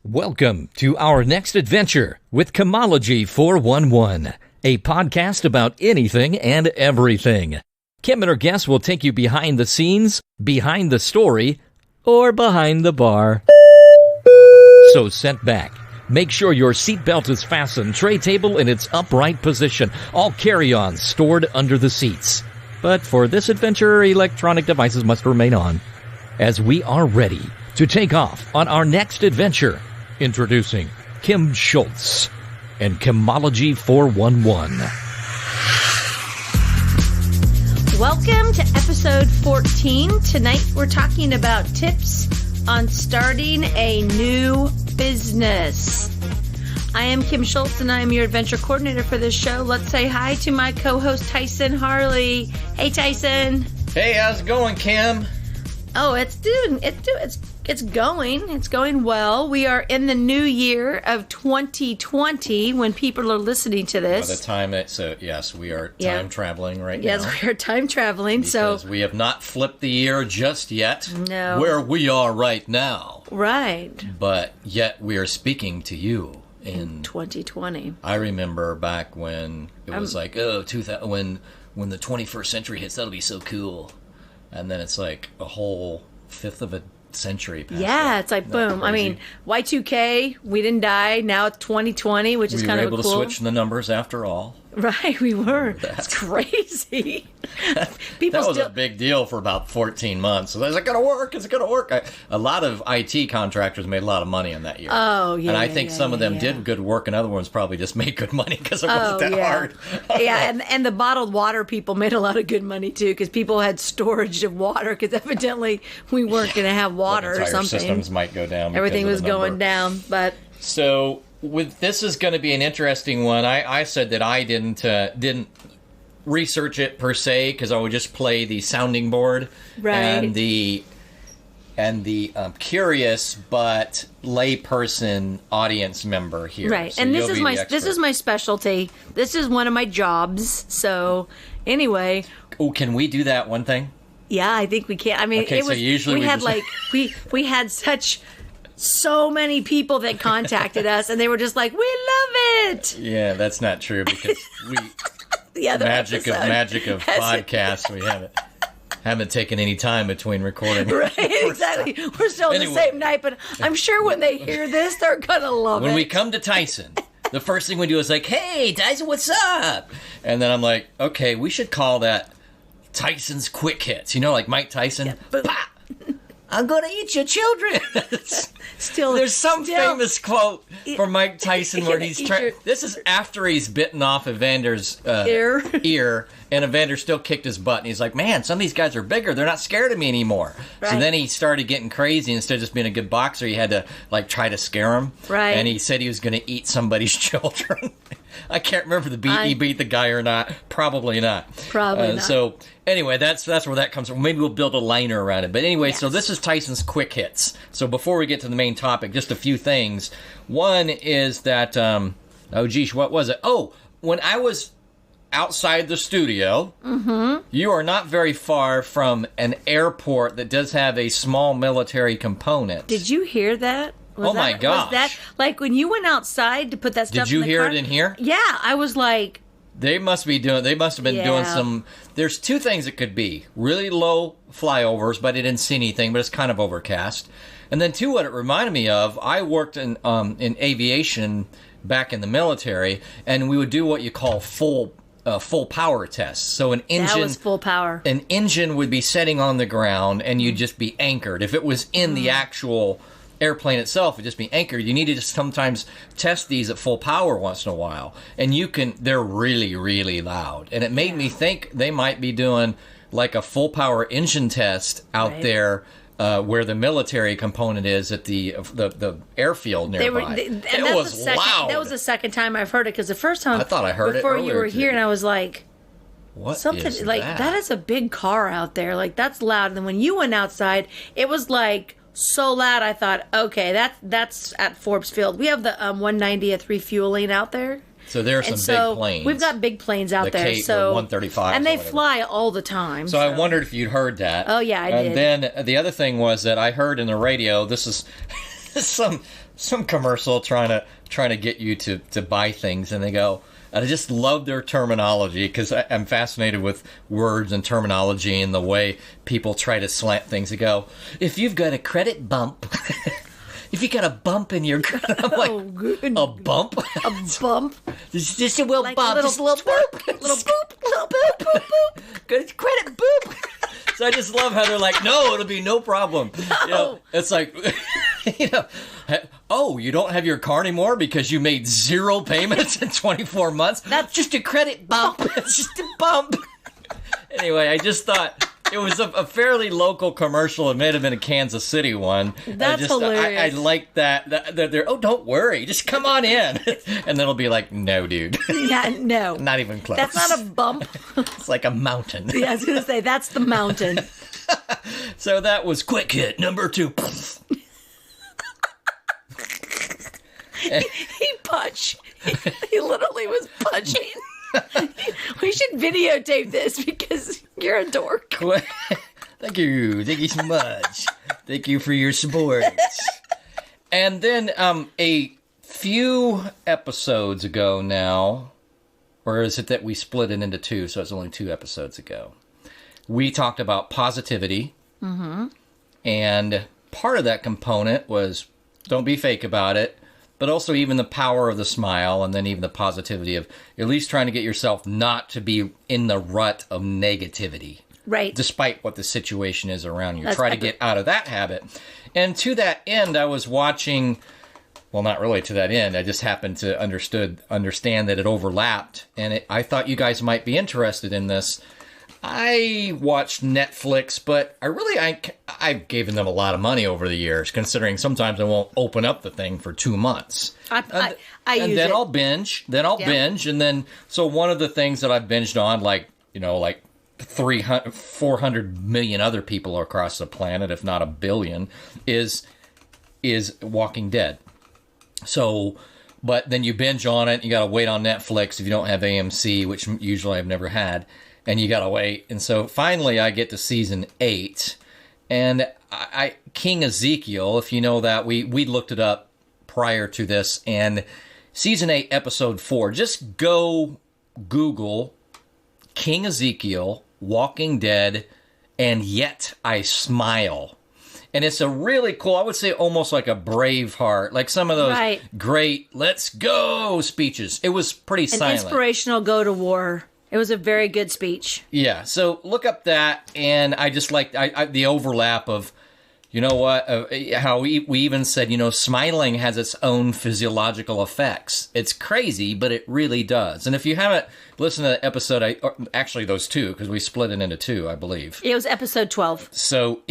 Welcome to our next adventure with Chemology 411, a podcast about anything and everything. Kim and her guests will take you behind the scenes, behind the story, or behind the bar. So sit back. Make sure your seatbelt is fastened, tray table in its upright position, all carry-ons stored under the seats. But for this adventure, electronic devices must remain on, as we are ready to take off on our next adventure. Introducing Kim Schultz and Chemology 411. Welcome to episode 14. Tonight we're talking about tips on starting a new business. I am Kim Schultz and I am your adventure coordinator for this show. Let's say hi to my co-host Tyson Harley. Hey Tyson. Hey, how's it going, Kim? Oh, it's going well. We are in the new year of 2020 when people are listening to this. By the time yes, we are time traveling right now. Yes, we are time traveling. Because we have not flipped the year just yet. No. Where we are right now. Right. But yet we are speaking to you in 2020. I remember back when it was like, 2000, when the 21st century hits, that'll be so cool. And then it's like a whole fifth of a century past. Yeah, it's like boom. I mean, Y2K, we didn't die. Now it's 2020, which is kind of cool. We were able to switch the numbers after all. Right, we were. It's crazy. That was a big deal for about 14 months. So is it going to work? Is it going to work? A lot of IT contractors made a lot of money in that year. Oh, yeah. And I think some of them did good work, and other ones probably just made good money because it wasn't that hard. Yeah, and the bottled water people made a lot of good money too because people had storage of water because evidently we weren't going to have water or something. Systems might go down. Everything was going down, but so. This is going to be an interesting one. I said that I didn't research it per se because I would just play the sounding board, right? And the curious but layperson audience member here, right? So and this is my specialty. This is one of my jobs. So anyway, can we do that one thing? Yeah, I think we can. I mean, okay, it was so usually we had so many people that contacted us, and they were just like, "We love it." Yeah, that's not true because magic of podcasts. We haven't taken any time between recording. Right, exactly. We're still on the same night, but I'm sure when they hear this, they're gonna love it. When we come to Tyson, the first thing we do is like, "Hey, Tyson, what's up?" And then I'm like, "Okay, we should call that Tyson's Quick Hits." You know, like Mike Tyson. Yeah, I'm gonna eat your children. There's some famous quote from Mike Tyson where he's trying. This is after he's bitten off Evander's ear, and Evander still kicked his butt. And he's like, "Man, some of these guys are bigger. They're not scared of me anymore." Right. So then he started getting crazy. Instead of just being a good boxer, he had to try to scare him. Right. And he said he was going to eat somebody's children. I can't remember he beat the guy or not. Probably not. Probably not. So anyway, that's where that comes from. Maybe we'll build a liner around it. But anyway, So this is Tyson's Quick Hits. So before we get to the main topic, just a few things. One is that, what was it? Oh, when I was outside the studio, you are not very far from an airport that does have a small military component. Did you hear that? My gosh. Was that, like, when you went outside to put that stuff in the car? Did you hear it in here? Yeah, I was like... They must have been doing some... There's two things it could be. Really low flyovers, but I didn't see anything, but it's kind of overcast. And then two, what it reminded me of, I worked in aviation back in the military, and we would do what you call full power tests. So an engine... That was full power. An engine would be setting on the ground, and you'd just be anchored. If it was in the actual... airplane itself would just be anchored. You need to just sometimes test these at full power once in a while, and they're really, really loud. And it made me think they might be doing like a full power engine test out there where the military component is at the airfield nearby. It was loud. That was the second time I've heard it because the first time I thought I heard before it you were here, and I was like, "What something is like that is a big car out there. Like that's loud." And then when you went outside, it was like so loud. I thought, okay, that's at Forbes Field. We have the 190th refueling out there. So there are some big planes. We've got big planes out there. The 135s. And they fly all the time. So I wondered if you'd heard that. Oh, yeah, I did. And then the other thing was that I heard in the radio, this is some commercial trying to get you to buy things, and they go. And I just love their terminology because I'm fascinated with words and terminology and the way people try to slant things. They go, if you've got a credit bump, if you got a bump in your credit, I'm like, a bump? A bump? Just a little bump. Just a little boop. Little boop. Little boop. Boop. Boop. Good credit boop. So I just love how they're like, no, it'll be no problem. No. You know, it's like, you know, oh, you don't have your car anymore because you made 0 payments in 24 months? That's just a credit bump. It's just a bump. Anyway, I just thought it was a fairly local commercial. It may have been a Kansas City one. That's hilarious. I like that they're, oh, don't worry. Just come on in. And then it'll be like, no, dude. Yeah, no. Not even close. That's not a bump. It's like a mountain. Yeah, I was going to say, that's the mountain. So that was Quick Hit number 2. He punched. He literally was punching. We should videotape this because you're a dork. Thank you. Thank you so much. Thank you for your support. And then a few episodes ago now, or is it that we split it into 2, so it's only 2 episodes ago, we talked about positivity. Mm-hmm. And part of that component was don't be fake about it. But also even the power of the smile, and then even the positivity of at least trying to get yourself not to be in the rut of negativity. Right. Despite what the situation is around you. That's Try to get out of that habit. And to that end, I was watching, well, not really to that end. I just happened to understand that it overlapped. And I thought you guys might be interested in this. I watched Netflix, but I've given them a lot of money over the years, considering sometimes I won't open up the thing for 2 months. I and use then it. I'll binge. And then, so one of the things that I've binged on, like 400 million other people across the planet, if not a billion, is Walking Dead. So, but then you binge on it, you got to wait on Netflix if you don't have AMC, which usually I've never had. And you gotta wait. And so finally I get to season 8. And King Ezekiel, if you know that, we looked it up prior to this. And season 8, episode 4, just go Google King Ezekiel, Walking Dead, and Yet I Smile. And it's a really cool, I would say almost like a Braveheart, like some of those great let's go speeches. It was pretty silent. An inspirational go to war. It was a very good speech. Yeah, so look up that, and I just like the overlap of, you know what, how we even said, smiling has its own physiological effects. It's crazy, but it really does. And if you haven't listened to the episode, actually those 2, because we split it into 2, I believe. It was episode 12. So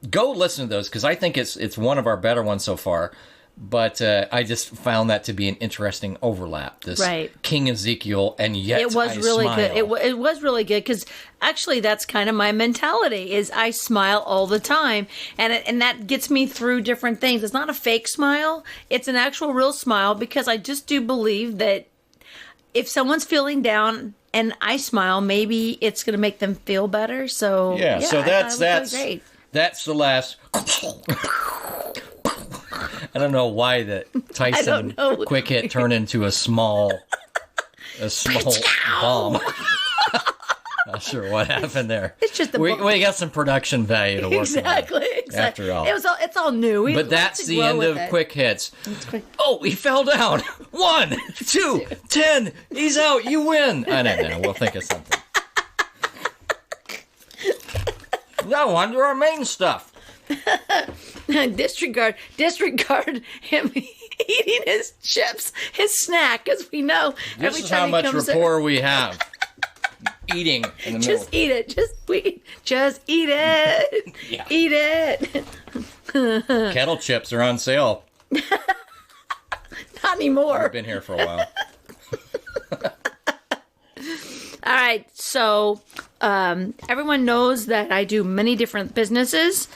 go listen to those, because I think it's one of our better ones so far. But I just found that to be an interesting overlap. This King Ezekiel, and Yet it was I really Smile. good. It was really good because actually that's kind of my mentality. Is I smile all the time, and that gets me through different things. It's not a fake smile; it's an actual real smile because I just do believe that if someone's feeling down and I smile, maybe it's going to make them feel better. So so that's great. That's the last. I don't know why the Tyson Quick Hit turned into a small bomb. Not sure what happened there. It's just we got some production value to work exactly. After all, it's all new. But that's the end of Quick Hits. Oh, he fell down. 1, 2, 10. He's out. You win. I don't know. We'll think of something. Now on to our main stuff. disregard him eating his chips, his snack, as we know. This is how much rapport we have. Eating in the middle. Just eat it. Just eat it. Yeah. Eat it. Kettle chips are on sale. Not anymore. I've been here for a while. All right. So everyone knows that I do many different businesses.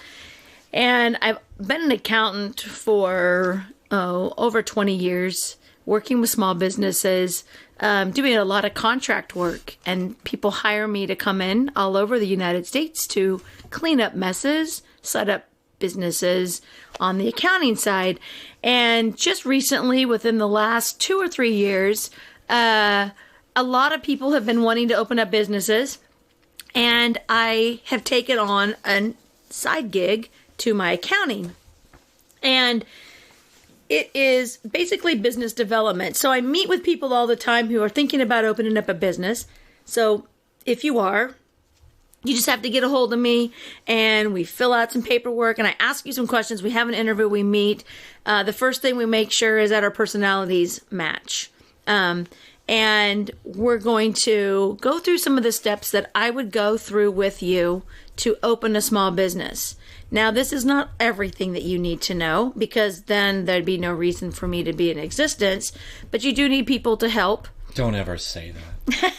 And I've been an accountant for over 20 years, working with small businesses, doing a lot of contract work. And people hire me to come in all over the United States to clean up messes, set up businesses on the accounting side. And just recently, within the last 2 or 3 years, a lot of people have been wanting to open up businesses. And I have taken on a side gig to my accounting. And it is basically business development. So I meet with people all the time who are thinking about opening up a business. So if you are, you just have to get a hold of me and we fill out some paperwork and I ask you some questions. We have an interview, we meet. The first thing we make sure is that our personalities match. And we're going to go through some of the steps that I would go through with you to open a small business. Now, this is not everything that you need to know because then there'd be no reason for me to be in existence, but you do need people to help. Don't ever say that.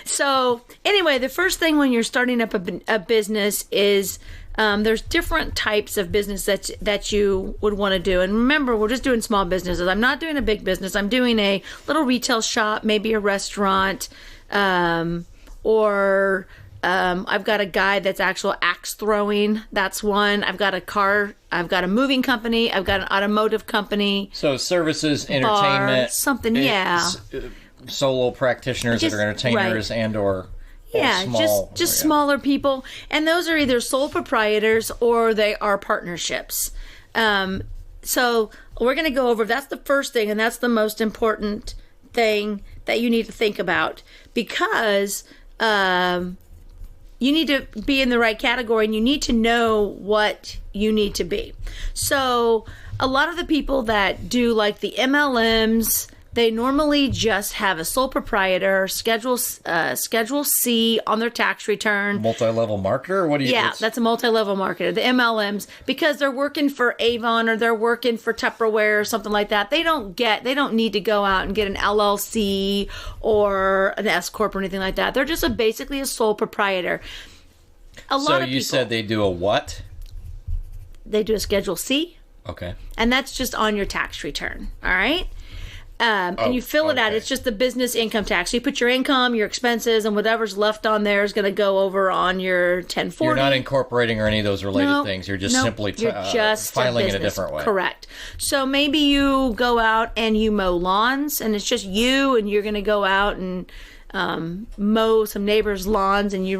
So anyway, the first thing when you're starting up a business is there's different types of business that you would want to do. And remember, we're just doing small businesses. I'm not doing a big business. I'm doing a little retail shop, maybe a restaurant, or I've got a guy that's actual axe throwing. That's one. I've got a moving company. I've got an automotive company. So services, entertainment. Something, yeah. Solo practitioners that are entertainers and or small, just smaller people. And those are either sole proprietors or they are partnerships. So we're going to go over, that's the first thing, and that's the most important thing that you need to think about because you need to be in the right category and you need to know what you need to be. So a lot of the people that do like the MLMs, they normally just have a sole proprietor, Schedule C on their tax return. Multi-level marketer? What do you? Yeah, that's a multi-level marketer. The MLMs, because they're working for Avon or they're working for Tupperware or something like that. They don't need to go out and get an LLC or an S corp or anything like that. They're just basically a sole proprietor. So you said they do a what? They do a Schedule C. Okay. And that's just on your tax return. All right. And you fill it out. It's just the business income tax. You put your income, your expenses, and whatever's left on there is going to go over on your 1040. You're not incorporating or any of those related things. You're just simply filing in a different way. Correct. So maybe you go out and you mow lawns, and it's just you, and you're going to go out and mow some neighbors' lawns, and you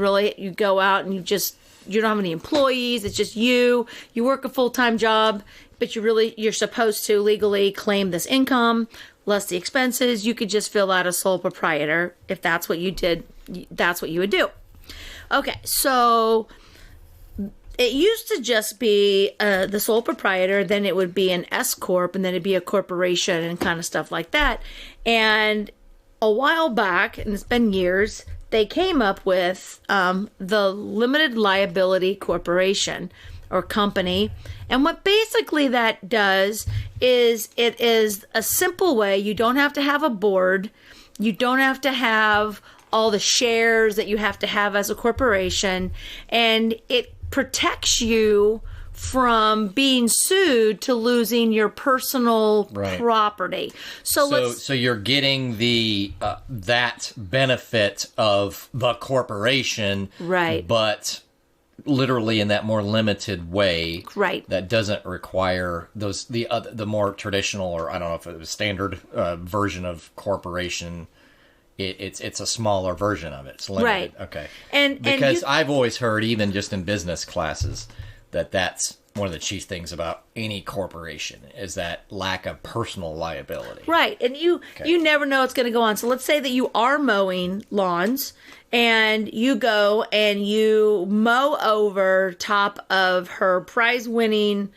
go out and you don't have any employees. It's just you. You work a full-time job, but you're supposed to legally claim this income. Less the expenses. You could just fill out a sole proprietor. If that's what you did, that's what you would do. Okay, so it used to just be the sole proprietor, then it would be an S corp, and then it'd be a corporation and kind of stuff like that. And a while back, and it's been years, they came up with the limited liability corporation or company. And what basically that does is it is a simple way. You don't have to have a board. You don't have to have all the shares that you have to have as a corporation. And it protects you from being sued to losing your personal property. So you're getting the that benefit of the corporation, right? But literally in that more limited way, right? That doesn't require the more traditional, or I don't know if it was standard version of corporation. It's a smaller version of it. It's limited. Right. Okay. And I've always heard, even just in business classes, that's one of the chief things about any corporation is that lack of personal liability. Right. And you never know what's going to go on. So let's say that you are mowing lawns and you go and you mow over top of her prize-winning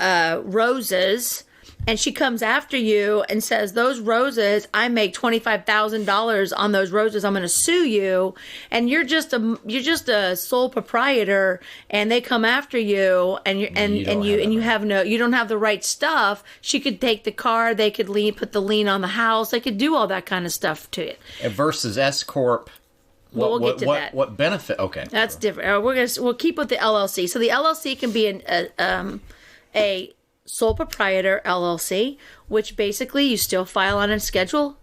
roses, and she comes after you and says, those roses, I make $25,000 on those roses. I'm going to sue you. And you're just a sole proprietor, and they come after you, and you don't have the right stuff. She could take the car. They could put the lien on the house. They could do all that kind of stuff to it. Versus S corp. We'll get to that. What benefit? Okay, that's different. We'll keep with the LLC. So the LLC can be a sole proprietor LLC, which basically you still file on a Schedule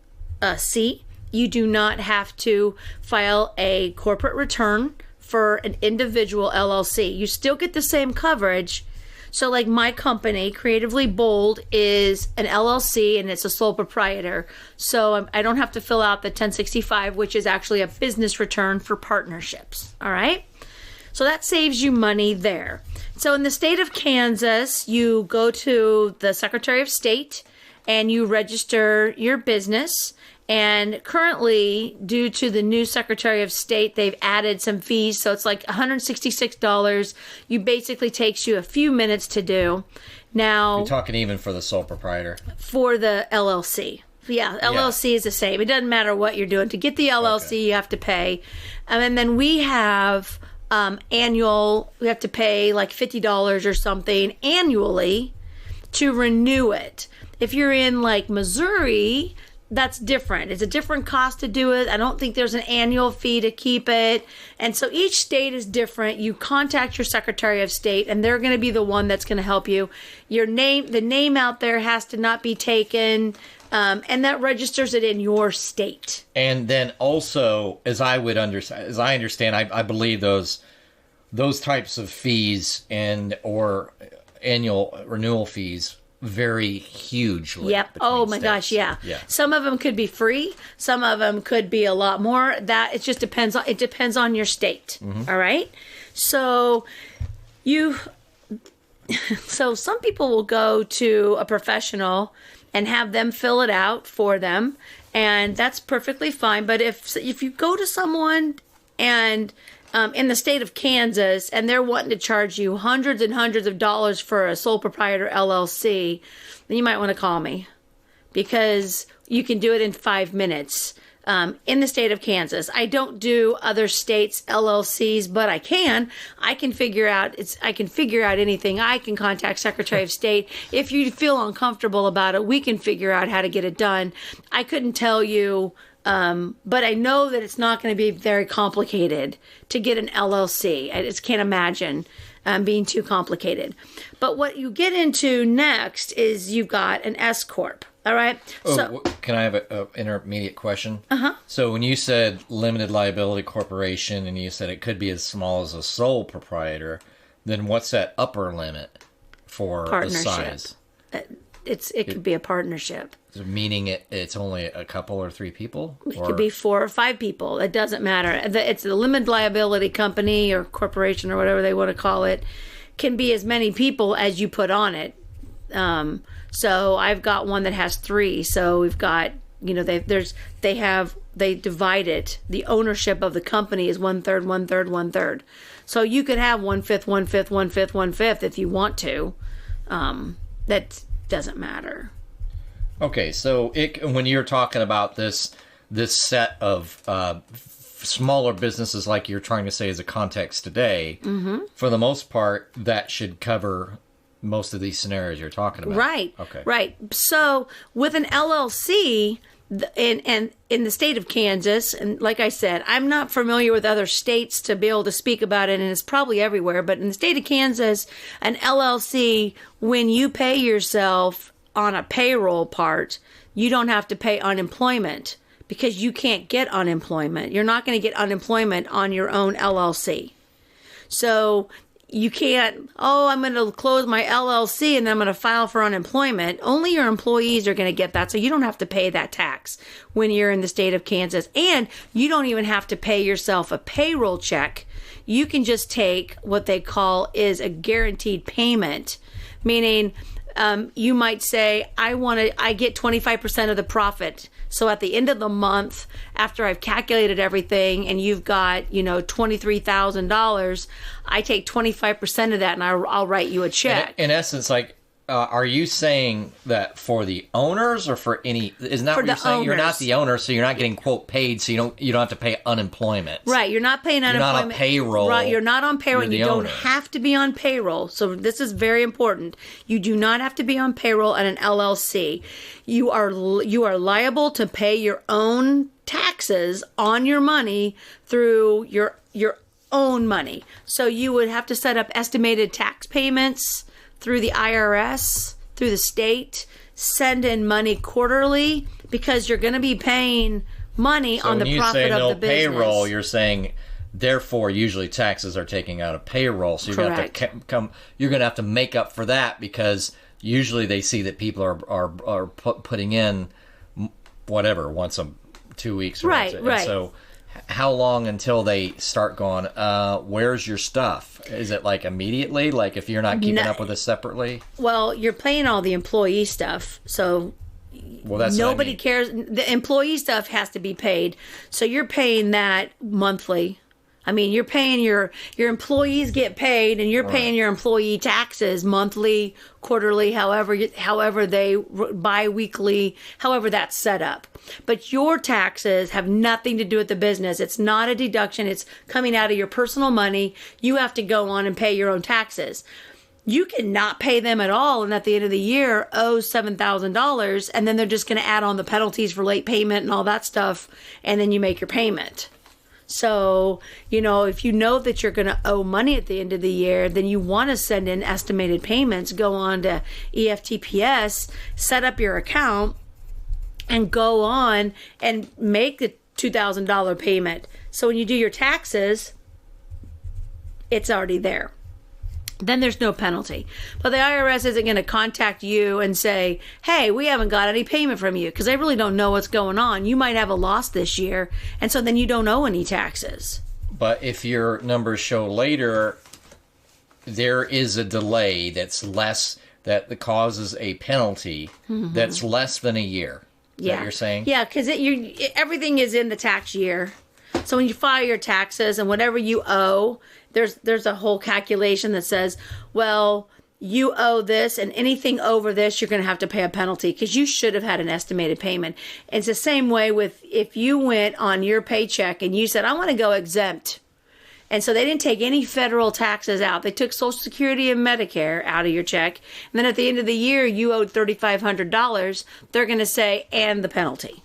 C. You do not have to file a corporate return for an individual LLC. You still get the same coverage. So like my company, Creatively Bold, is an LLC and it's a sole proprietor. So I don't have to fill out the 1065, which is actually a business return for partnerships. All right. So that saves you money there. So in the state of Kansas, you go to the Secretary of State and you register your business. And currently, due to the new Secretary of State, they've added some fees. So it's like $166. You basically takes you a few minutes to do. Now, you're talking even for the sole proprietor? For the LLC. Yeah, LLC is the same. It doesn't matter what you're doing. To get the LLC, you have to pay. And then we have annual, we have to pay like $50 or something annually to renew it. If you're in like Missouri, that's different. It's a different cost to do it. I don't think there's an annual fee to keep it. And so each state is different. You contact your Secretary of State and they're going to be the one that's going to help you. Your name, the name out there has to not be taken. And that registers it in your state. And then also, as I understand, I believe those types of fees or annual renewal fees vary hugely. Yep. Oh my gosh, yeah. Some of them could be free. Some of them could be a lot more. That it just depends on. It depends on your state. Mm-hmm. All right. So so some people will go to a professional and have them fill it out for them, and that's perfectly fine. But if you go to someone and in the state of Kansas, and they're wanting to charge you hundreds and hundreds of dollars for a sole proprietor LLC, then you might want to call me, because you can do it in 5 minutes in the state of Kansas. I don't do other states' LLCs, but I can. I can figure out anything. I can contact Secretary of State. If you feel uncomfortable about it, we can figure out how to get it done. I couldn't tell you. But I know that it's not going to be very complicated to get an LLC. I just can't imagine being too complicated. But what you get into next is you've got an S Corp. All right. So, can I have an intermediate question? Uh-huh. So when you said limited liability corporation and you said it could be as small as a sole proprietor, then what's that upper limit for the size? It could be a partnership. Meaning it's only a couple or 3 people? It could be 4 or 5 people. It doesn't matter. It's the limited liability company or corporation or whatever they want to call it. Can be as many people as you put on it. So I've got one that has 3. So we've got, they divide it. The ownership of the company is 1/3, 1/3, 1/3. So you could have 1/5, 1/5, 1/5, 1/5 if you want to. That doesn't matter. Okay, so when you're talking about this set of smaller businesses, like you're trying to say as a context today, mm-hmm. for the most part, that should cover most of these scenarios you're talking about. Right. Okay. Right. So with an LLC in the state of Kansas, and like I said, I'm not familiar with other states to be able to speak about it, and it's probably everywhere, but in the state of Kansas, an LLC, when you pay yourself on a payroll part, you don't have to pay unemployment, because you can't get unemployment. You're not going to get unemployment on your own LLC. So you can't, I'm going to close my LLC and then I'm going to file for unemployment. Only your employees are going to get that. So you don't have to pay that tax when you're in the state of Kansas. And you don't even have to pay yourself a payroll check. You can just take what they call is a guaranteed payment, meaning you might say, I get 25% of the profit. So at the end of the month, after I've calculated everything and you've got, $23,000, I take 25% of that and I'll write you a check. In essence, are you saying that for the owners or for any? Isn't that what you're saying? Owners. You're not the owner, so you're not getting quote paid, so you don't have to pay unemployment. Right, you're not paying unemployment. You're not on payroll. Right, you're not on payroll. You don't owner. have to be on payroll. So this is very important. You do not have to be on payroll at an LLC. You are liable to pay your own taxes on your money through your own money. So you would have to set up estimated tax payments through the IRS, through the state, send in money quarterly, because you're going to be paying money on the profit of the business. So when you say no payroll, you're saying therefore usually taxes are taken out of payroll. So you're going to have to you're going to have to make up for that, because usually they see that people are putting in whatever once a 2 weeks. Or right. And so how long until they start going, where's your stuff? Is it like immediately? Like if you're not keeping up with it separately? Well, you're paying all the employee stuff, so that's nobody cares. The employee stuff has to be paid, so you're paying that monthly. I mean, you're paying your employees get paid, and you're paying your employee taxes monthly, quarterly, however they bi-weekly, however that's set up. But your taxes have nothing to do with the business. It's not a deduction. It's coming out of your personal money. You have to go on and pay your own taxes. You can not pay them at all, and at the end of the year owe $7,000, and then they're just going to add on the penalties for late payment and all that stuff, and then you make your payment. So, if you know that you're going to owe money at the end of the year, then you want to send in estimated payments, go on to EFTPS, set up your account, and go on and make the $2,000 payment. So when you do your taxes, it's already there. Then there's no penalty. But the IRS isn't going to contact you and say, hey, we haven't got any payment from you, because they really don't know what's going on. You might have a loss this year, and so then you don't owe any taxes. But if your numbers show later, there is a delay that causes a penalty that's less than a year. Is that what you're saying? Yeah, because everything is in the tax year. So when you file your taxes and whatever you owe, there's a whole calculation that says, well, you owe this, and anything over this, you're going to have to pay a penalty because you should have had an estimated payment. And it's the same way with if you went on your paycheck and you said, I want to go exempt. And so they didn't take any federal taxes out. They took Social Security and Medicare out of your check. And then at the end of the year, you owed $3,500. They're going to say, and the penalty.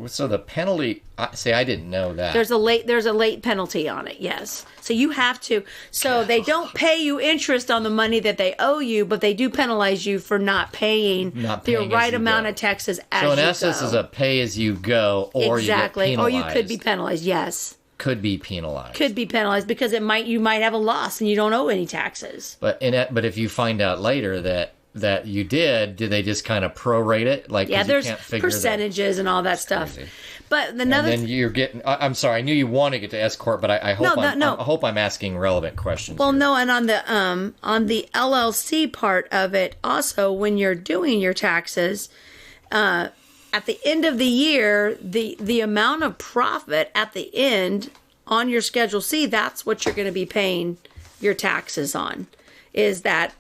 So the penalty, I didn't know that. There's a late penalty on it, yes. So you have to, they don't pay you interest on the money that they owe you, but they do penalize you for not paying the right amount of taxes as you go. So in essence, is a pay as you go, or exactly, you get penalized. Or you could be penalized, yes. Could be penalized. Could be penalized because you might have a loss and you don't owe any taxes. But if you find out later that you did they just kind of prorate it? Like, yeah, there's percentages and all that stuff. Crazy. But and then you're getting. I'm sorry, I knew you want to get to S corp, but I hope I'm asking relevant questions. Well, here. no, and on the LLC part of it, also when you're doing your taxes, at the end of the year, the amount of profit at the end on your Schedule C, that's what you're going to be paying your taxes on. Is that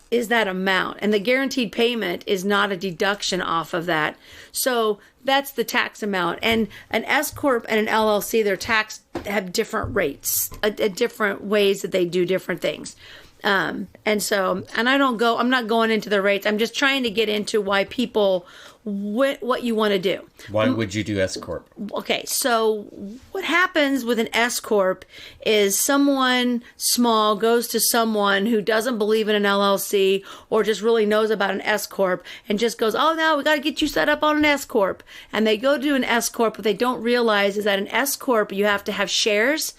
amount, and the guaranteed payment is not a deduction off of that. So that's the tax amount. And an S corp and an LLC, their tax have different rates, different ways that they do different things. I'm not going into the rates. I'm just trying to get into why people what you want to do. Why would you do S corp? Okay, so what happens with an S corp is someone small goes to someone who doesn't believe in an LLC or just really knows about an S corp and just goes, oh, no, we got to get you set up on an S corp. And they go do an S corp. What they don't realize is that an S corp, you have to have shares.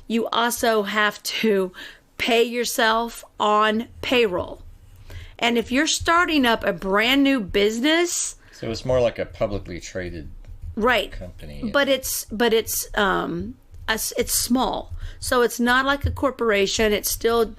You also have to pay yourself on payroll. And if you're starting up a brand new business, so it's more like a publicly traded company. But it's small. So it's not like a corporation. It's still done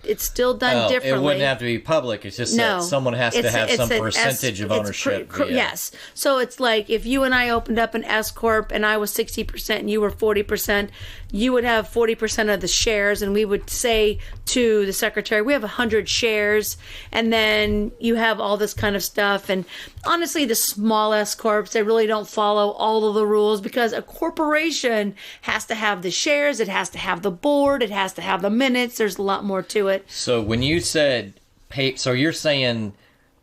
differently. It wouldn't have to be public. It's just that someone has to have some percentage of ownership. Yes. So it's like if you and I opened up an S corp and I was 60% and you were 40%, you would have 40% of the shares, and we would say to the secretary, we have 100 shares, and then you have all this kind of stuff. And honestly, the small S corps, they really don't follow all of the rules because a corporation has to have the shares, it has to have the board, it has to have the minutes. There's a lot more to it. So when you said pay, so you're saying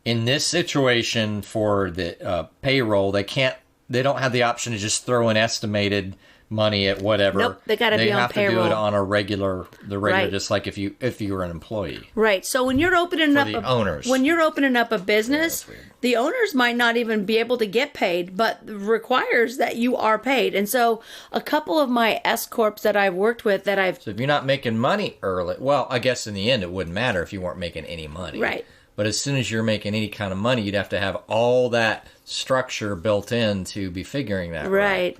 in this situation for the payroll, they don't have the option to just throw an estimated money at whatever. Nope, they got to be on have payroll. to do it on the regular, Right. just like if you were an employee. Right. So when you're opening up the owners. when you're opening up a business, that's weird. the owners might not even be able to get paid, but requires that you are paid. And so a couple of my S corps that I've worked with that I've So if you're not making money early, well, I guess in the end it wouldn't matter if you weren't making any money. Right. But as soon as you're making any kind of money, you'd have to have all that structure built in to be figuring that. Right.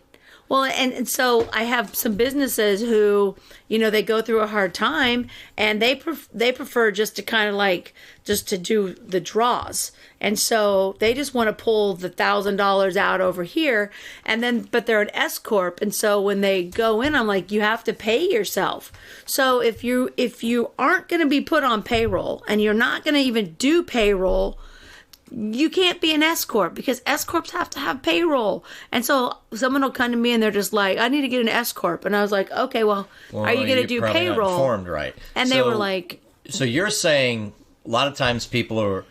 Well, and so I have some businesses who, they go through a hard time, and they prefer just to kind of like just to do the draws, and so they just want to pull the $1,000 out over here, and then but they're an S corp, and so when they go in, I'm like, you have to pay yourself. So if you aren't going to be put on payroll, and you're not going to even do payroll, you can't be an S corp because S corps have to have payroll. And so someone will come to me and they're just like, I need to get an S corp. And I was like, okay, well are you going to do probably payroll? Not informed, right? And they were like, so you're saying a lot of times people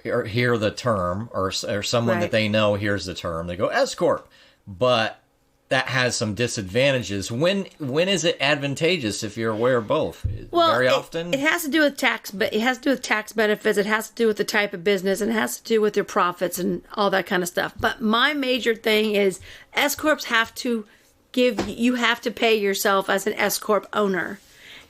hear the term or someone Right. that they know hears the term, they go S corp, but that has some disadvantages. When is it advantageous if you're aware of both? well, Very often. it has to do with tax, but it has to do with tax benefits. It has to do with the type of business, and it has to do with your profits and all that kind of stuff. But my major thing is S corps have to you have to pay yourself as an S corp owner,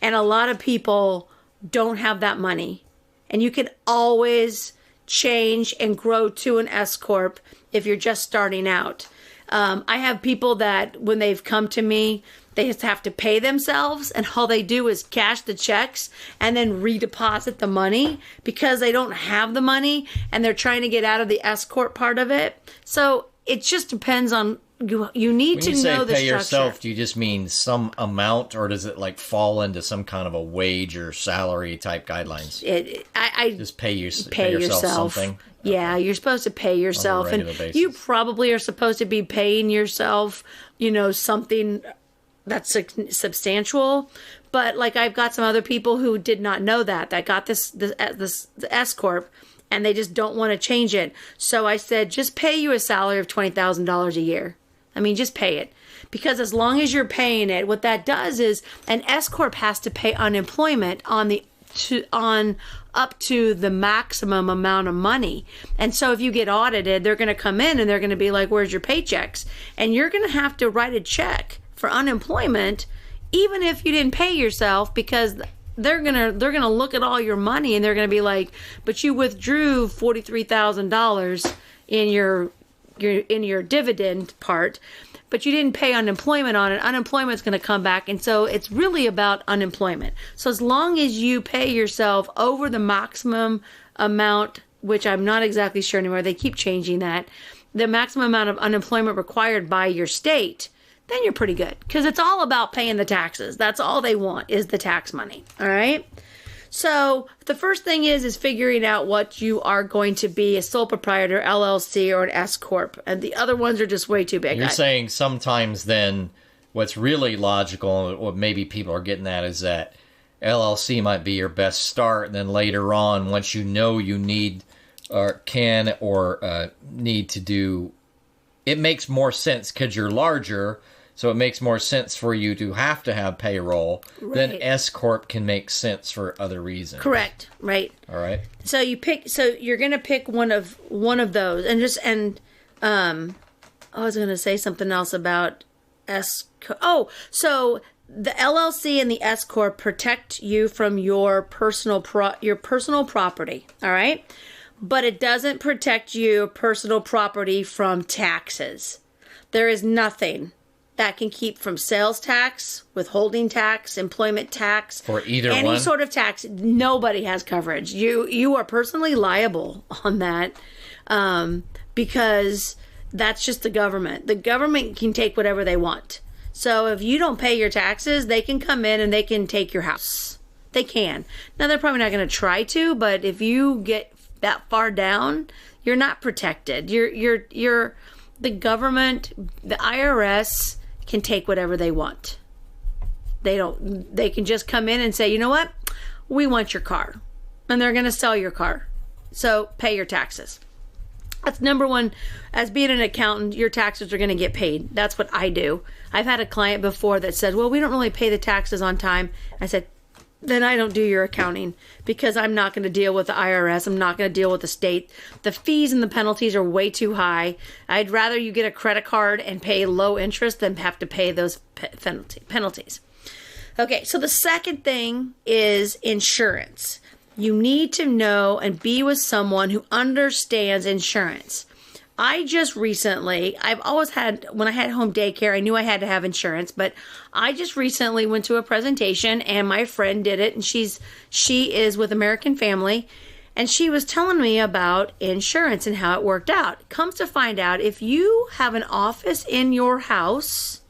and a lot of people don't have that money, and you can always change and grow to an S corp if you're just starting out. I have people that when they've come to me, they just have to pay themselves, and all they do is cash the checks and then redeposit the money because they don't have the money and they're trying to get out of the S corp part of it. So it just depends on you need to When you say know the pay structure. yourself, do you just mean some amount, or does it like fall into some kind of a wage or salary type guidelines? I Just pay pay yourself something. Yeah, you're supposed to pay yourself, and regular basis. you probably are supposed to be paying yourself, something that's substantial. But like I've got some other people who did not know that got this S corp, and they just don't want to change it. So I said, just pay you a salary of $20,000 a year. I mean, just pay it. Because as long as you're paying it, what that does is an S corp has to pay unemployment on up to the maximum amount of money. And so if you get audited, they're going to come in and they're going to be like, where's your paychecks? And you're going to have to write a check for unemployment, even if you didn't pay yourself, because they're gonna look at all your money and they're gonna be like, but you withdrew $43,000 in your dividend part, but you didn't pay unemployment on it. Unemployment's going to come back, and so it's really about unemployment. So as long as you pay yourself over the maximum amount, which I'm not exactly sure anymore, they keep changing that, the maximum amount of unemployment required by your state, then you're pretty good, because it's all about paying the taxes. That's all they want is the tax money. All right. So the first thing is figuring out what you are going to be, a sole proprietor, LLC, or an S corp, and the other ones are just way too big. You're saying sometimes then what's really logical, and what maybe people are getting at, is that LLC might be your best start, and then later on, once you know you need or can or need to do, it makes more sense because you're larger. So it makes more sense for you to have payroll. Right. Then S corp can make sense for other reasons. Correct. Right. All right. So you're going to pick one of those, and I was going to say something else about so the LLC and the S corp protect you from your personal property. All right. But it doesn't protect your personal property from taxes. There is nothing that can keep from sales tax, withholding tax, employment tax, For either any one? sort of tax. Nobody has coverage. You are personally liable on that, because that's just the government. The government can take whatever they want. So if you don't pay your taxes, they can come in and they can take your house. They can. Now they're probably not going to try to, but if you get that far down, you're not protected. You're the government, the IRS can take whatever they want. They can just come in and say, you know what? We want your car. And they're going to sell your car. So pay your taxes. That's number one. As being an accountant, your taxes are going to get paid. That's what I do. I've had a client before that said, well, we don't really pay the taxes on time. I said, then I don't do your accounting, because I'm not going to deal with the IRS. I'm not going to deal with the state. The fees and the penalties are way too high. I'd rather you get a credit card and pay low interest than have to pay those penalties. Okay, so the second thing is insurance. You need to know and be with someone who understands insurance. I just recently, I've always had, when I had home daycare, I knew I had to have insurance, but I just recently went to a presentation and my friend did it, and she is with American Family, and she was telling me about insurance and how it worked out. Comes to find out, if you have an office in your house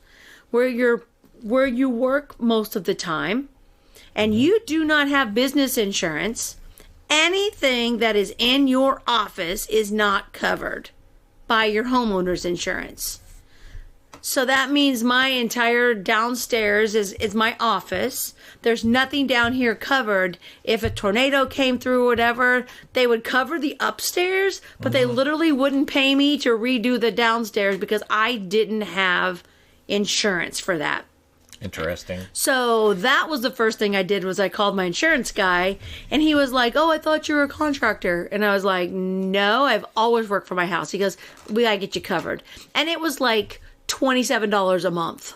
where you work most of the time, and you do not have business insurance, anything that is in your office is not covered by your homeowner's insurance. So that means my entire downstairs is my office. There's nothing down here covered. If a tornado came through or whatever, they would cover the upstairs, but they literally wouldn't pay me to redo the downstairs because I didn't have insurance for that. Interesting. So that was the first thing I did, was I called my insurance guy, and he was like, oh, I thought you were a contractor. And I was like, no, I've always worked for my house. He goes, we gotta get you covered. And it was like $27 a month.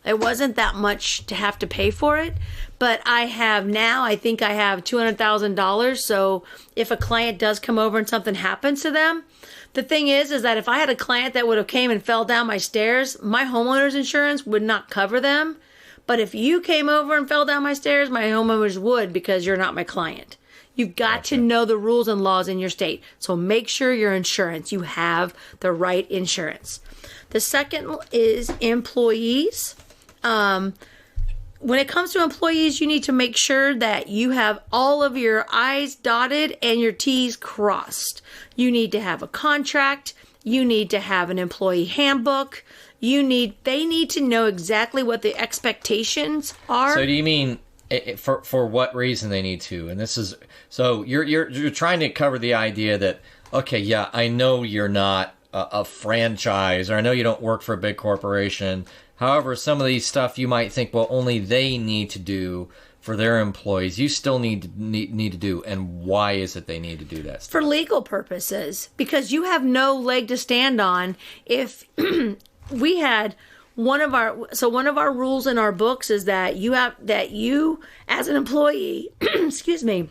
It wasn't that much to have to pay for it, but I think I have $200,000. So if a client does come over and something happens to them, the thing is that if I had a client that would have came and fell down my stairs, my homeowner's insurance would not cover them. But if you came over and fell down my stairs, my homeowners would, because you're not my client. You've got to know the rules and laws in your state. So make sure your insurance, you have the right insurance. The second is employees. When it comes to employees, you need to make sure that you have all of your I's dotted and your T's crossed. You need to have a contract. You need to have an employee handbook. They need to know exactly what the expectations are. So do you mean for what reason they need to? And this is, so you're trying to cover the idea that, okay, yeah, I know you're not a franchise, or I know you don't work for a big corporation. However, some of these stuff you might think, well, only they need to do for their employees. You still need to do. And why is it they need to do that stuff? For legal purposes, because you have no leg to stand on. If we had one of our rules in our books is that you as an employee, excuse me,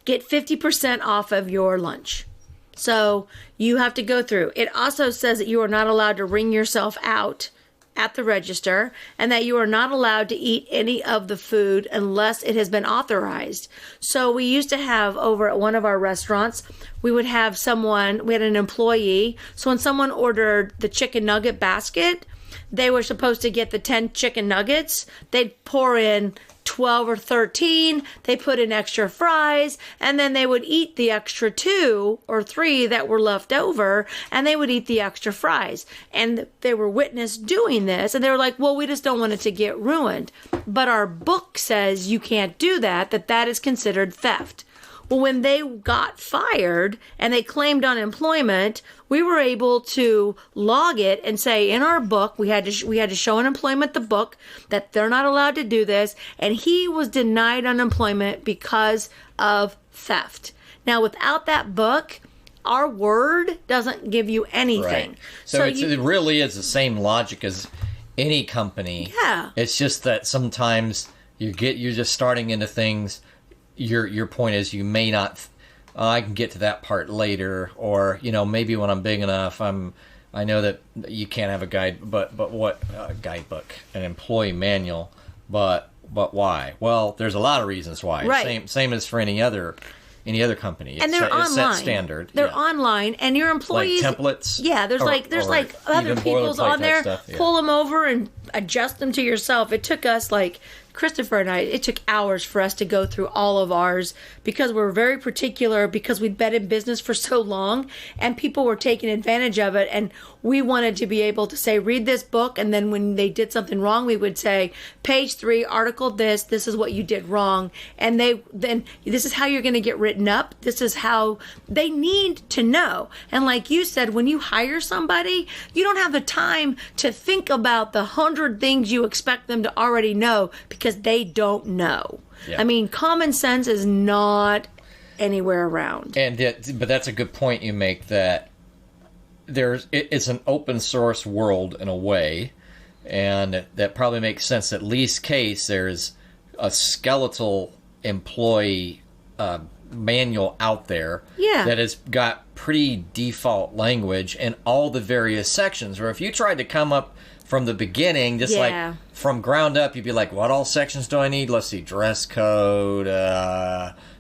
get 50% off of your lunch. So you have to go through. It also says that you are not allowed to ring yourself out at the register, and that you are not allowed to eat any of the food unless it has been authorized. So we used to have, over at one of our restaurants, we had an employee. So when someone ordered the chicken nugget basket, they were supposed to get the 10 chicken nuggets. They'd pour in 12 or 13, they put in extra fries, and then they would eat the extra 2 or 3 that were left over, and they would eat the extra fries. And they were witnessed doing this, and they were like, well, we just don't want it to get ruined. But our book says you can't do that is considered theft. Well, when they got fired and they claimed unemployment, we were able to log it and say in our book, we had to show unemployment the book that they're not allowed to do this, and he was denied unemployment because of theft. Now, without that book, our word doesn't give you anything. Right. So it really is the same logic as any company. Yeah. It's just that sometimes you're just starting into things. Your point is you may not. I can get to that part later, or maybe when I'm big enough, I know that you can't have a guide, but what guidebook, an employee manual, but why? Well, there's a lot of reasons why. Right. Same as for any other company. And they're online. It's set standard. They're online, and your employees, like templates. Yeah, there's other people's on there. Stuff, yeah. Pull them over and adjust them to yourself. It took us like Christopher and I, it took hours for us to go through all of ours because we're very particular, because we'd been in business for so long and people were taking advantage of it. And we wanted to be able to say, read this book. And then when they did something wrong, we would say, page 3, article this is what you did wrong. And then this is how you're going to get written up. This is how they need to know. And like you said, when you hire somebody, you don't have the time to think about the 100 things you expect them to already know because they don't know. Yeah. I mean, common sense is not anywhere around. But that's a good point you make, that it's an open source world in a way, and that probably makes sense. At least case there's a skeletal employee manual out there that has got pretty default language in all the various sections, where if you tried to come up from the beginning, just like from ground up, you'd be like, what all sections do I need? Let's see, dress code,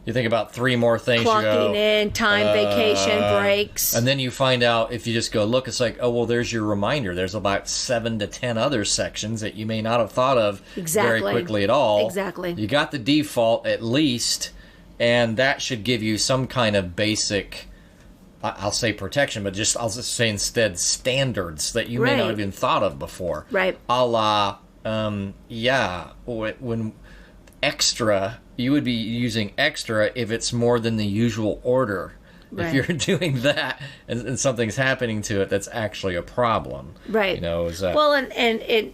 you think about 3 more things. Clocking in, time, vacation, breaks. And then you find out, if you just go look, it's like, oh, well, there's your reminder. There's about 7 to 10 other sections that you may not have thought of very quickly at all. Exactly. You got the default at least, and that should give you some kind of basic, I'll say protection, but I'll just say instead standards that you may not have even thought of before. Right. A la, when extra, you would be using extra if it's more than the usual order. Right. If you're doing that and something's happening to it, that's actually a problem. Right. You know, is that... Well, and it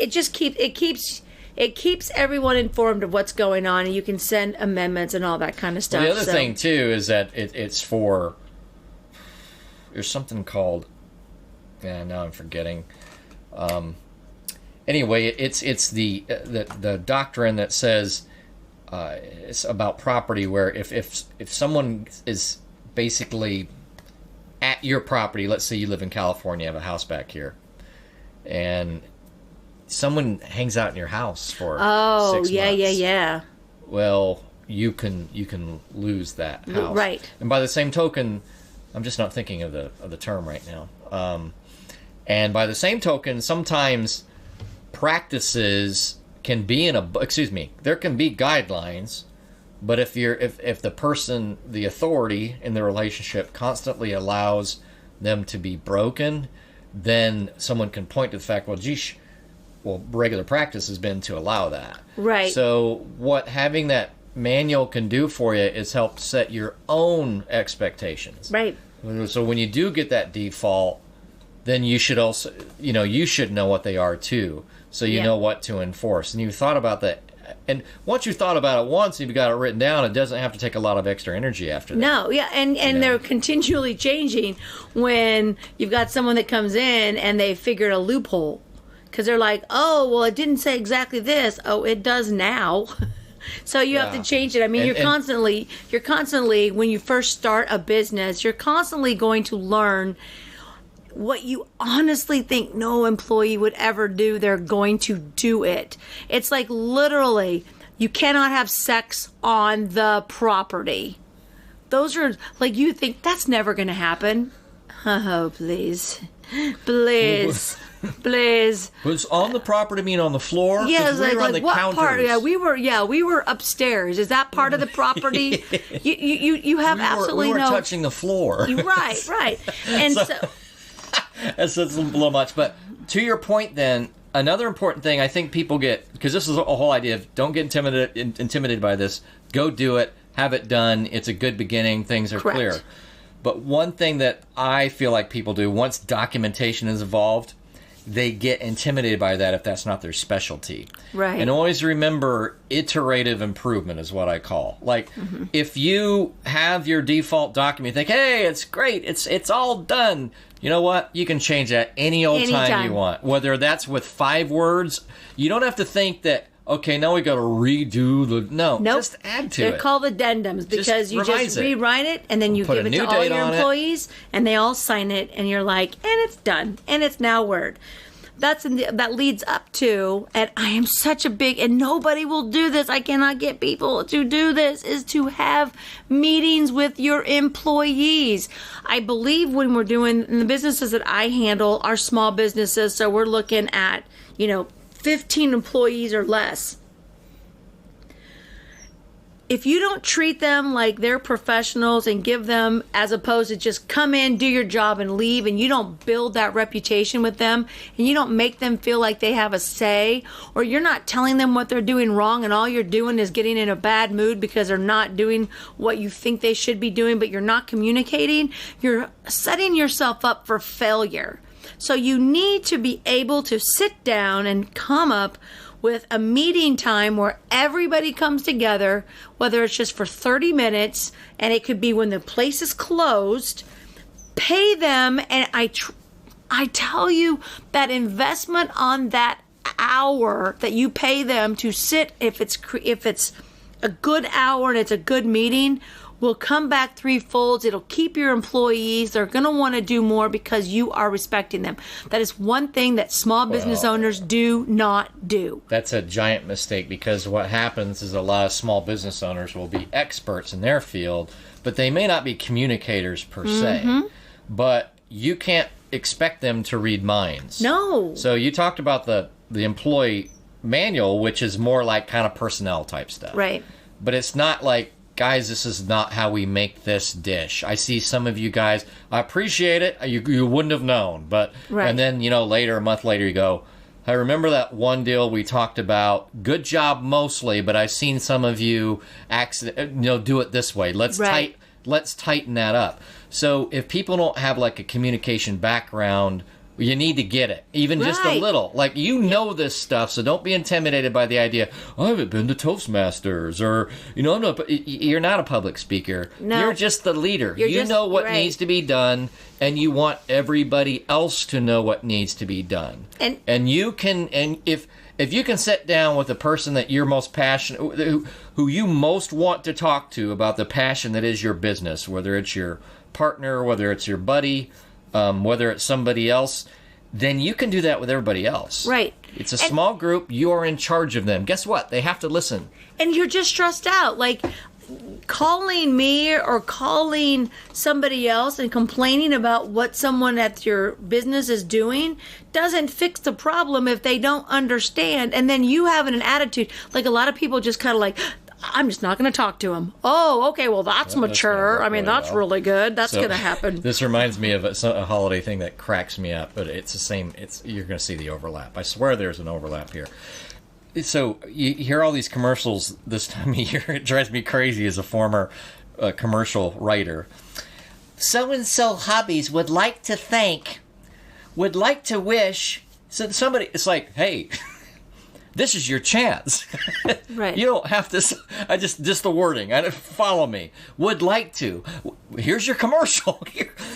just keeps everyone informed of what's going on, and you can send amendments and all that kind of stuff. Well, the other thing too is that it's for, there's something called, now I'm forgetting. Anyway, it's the doctrine that says it's about property, where if someone is basically at your property, let's say you live in California, have a house back here, and someone hangs out in your house for 6 months. Yeah. Well, you can lose that house, right? And by the same token, I'm just not thinking of the term right now. And by the same token, sometimes practices can be there can be guidelines, but if the person, the authority in the relationship, constantly allows them to be broken, then someone can point to the fact, regular practice has been to allow that. Right. So what having that manual can do for you is help set your own expectations. Right. So when you do get that default, then you should also, you should know what they are too. So you know what to enforce. And you thought about that. And once you thought about it once, you've got it written down, it doesn't have to take a lot of extra energy after that. No, yeah, and they're continually changing when you've got someone that comes in and they figured a loophole. Because they're like, oh, well, it didn't say exactly this. Oh, it does now. So you have to change it. I mean, you're constantly, when you first start a business, you're constantly going to learn what you honestly think no employee would ever do. They're going to do it. It's like literally, you cannot have sex on the property. Those are like, you think that's never going to happen. Oh, please. Please. Please. Was on the property mean on the floor? Yeah, we were on the what counters. part? Yeah, we were upstairs. Is that part of the property? You have absolutely we no. touching the floor. Right. And so that's a little much. But to your point, then another important thing I think people get, because this is a whole idea of don't get intimidated by this. Go do it. Have it done. It's a good beginning. Things are clear. But one thing that I feel like people do once documentation is involved, they get intimidated by that if that's not their specialty. Right. And always remember, iterative improvement is what I call. Like, if you have your default document, you think, hey, it's great, it's all done. You know what? You can change that anytime you want. Whether that's with 5 words, you don't have to think that, okay, now we got to redo the... No, just add to it. They're called addendums because you just rewrite it and then you give it to all your employees and they all sign it and you're like, and it's done and it's now Word. That leads up to, and I am such a big, and nobody will do this, I cannot get people to do this, is to have meetings with your employees. I believe when we're doing, in the businesses that I handle are small businesses, so we're looking at, 15 employees or less. If you don't treat them like they're professionals and give them, as opposed to just come in, do your job and leave, and you don't build that reputation with them, and you don't make them feel like they have a say, or you're not telling them what they're doing wrong, and all you're doing is getting in a bad mood because they're not doing what you think they should be doing, but you're not communicating, you're setting yourself up for failure. So you need to be able to sit down and come up with a meeting time where everybody comes together, whether it's just for 30 minutes, and it could be when the place is closed. Pay them, and I tell you that investment on that hour that you pay them to sit, if it's a good hour and it's a good meeting, will come back threefold. It'll keep your employees. They're going to want to do more because you are respecting them. That is one thing that small business owners do not do. That's a giant mistake, because what happens is a lot of small business owners will be experts in their field, but they may not be communicators per se. But you can't expect them to read minds. No. So you talked about the employee manual, which is more like kind of personnel type stuff. Right. But it's not like, guys, this is not how we make this dish. I see some of you guys, I appreciate it. You wouldn't have known. But right. And then, a month later, you go, I remember that one deal we talked about. Good job mostly, but I've seen some of you do it this way. Let's tighten that up. So if people don't have like a communication background, you need to get it, even just a little. Like, this stuff, so don't be intimidated by the idea, I haven't been to Toastmasters, or, you're not a public speaker. No. You're just the leader. You know what needs to be done, and you want everybody else to know what needs to be done. And you can, and if you can sit down with the person that you're most passionate, who you most want to talk to about the passion that is your business, whether it's your partner, whether it's your buddy, whether it's somebody else, then you can do that with everybody else. Right. It's a small group. You are in charge of them. Guess what? They have to listen. And you're just stressed out. Like, calling me or calling somebody else and complaining about what someone at your business is doing doesn't fix the problem if they don't understand. And then you having an attitude. Like, a lot of people just kind of like, I'm just not going to talk to him. Oh, okay, well, that's mature. That's really good. That's going to happen. This reminds me of a holiday thing that cracks me up, but it's the same. You're going to see the overlap. I swear there's an overlap here. So you hear all these commercials this time of year. It drives me crazy as a former commercial writer. So-and-so Hobbies would like to wish. So somebody, it's like, hey... This is your chance. Right. You don't have to. Just the wording. Follow me. Would like to. Here's your commercial.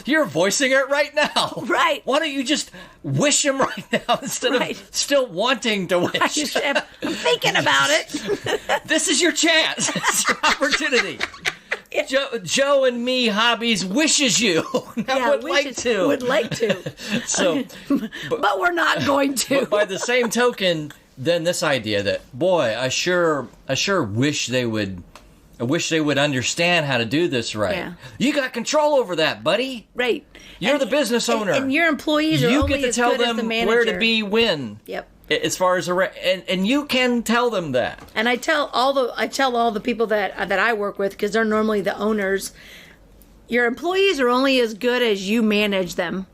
You're voicing it right now. Right. Why don't you just wish him right now instead of still wanting to wish? I'm thinking about it. This is your chance. It's your opportunity. Joe and me Hobbies wishes you. Would like to. So, but we're not going to. But by the same token, then this idea that, boy, I sure wish they would understand how to do this right. Yeah. You got control over that, buddy. Right. You're the business owner. And your employees are only as good as the manager. You get to tell them where to be when. Yep. As far as and you can tell them that. And I tell all the people that I work with, because they're normally the owners, your employees are only as good as you manage them.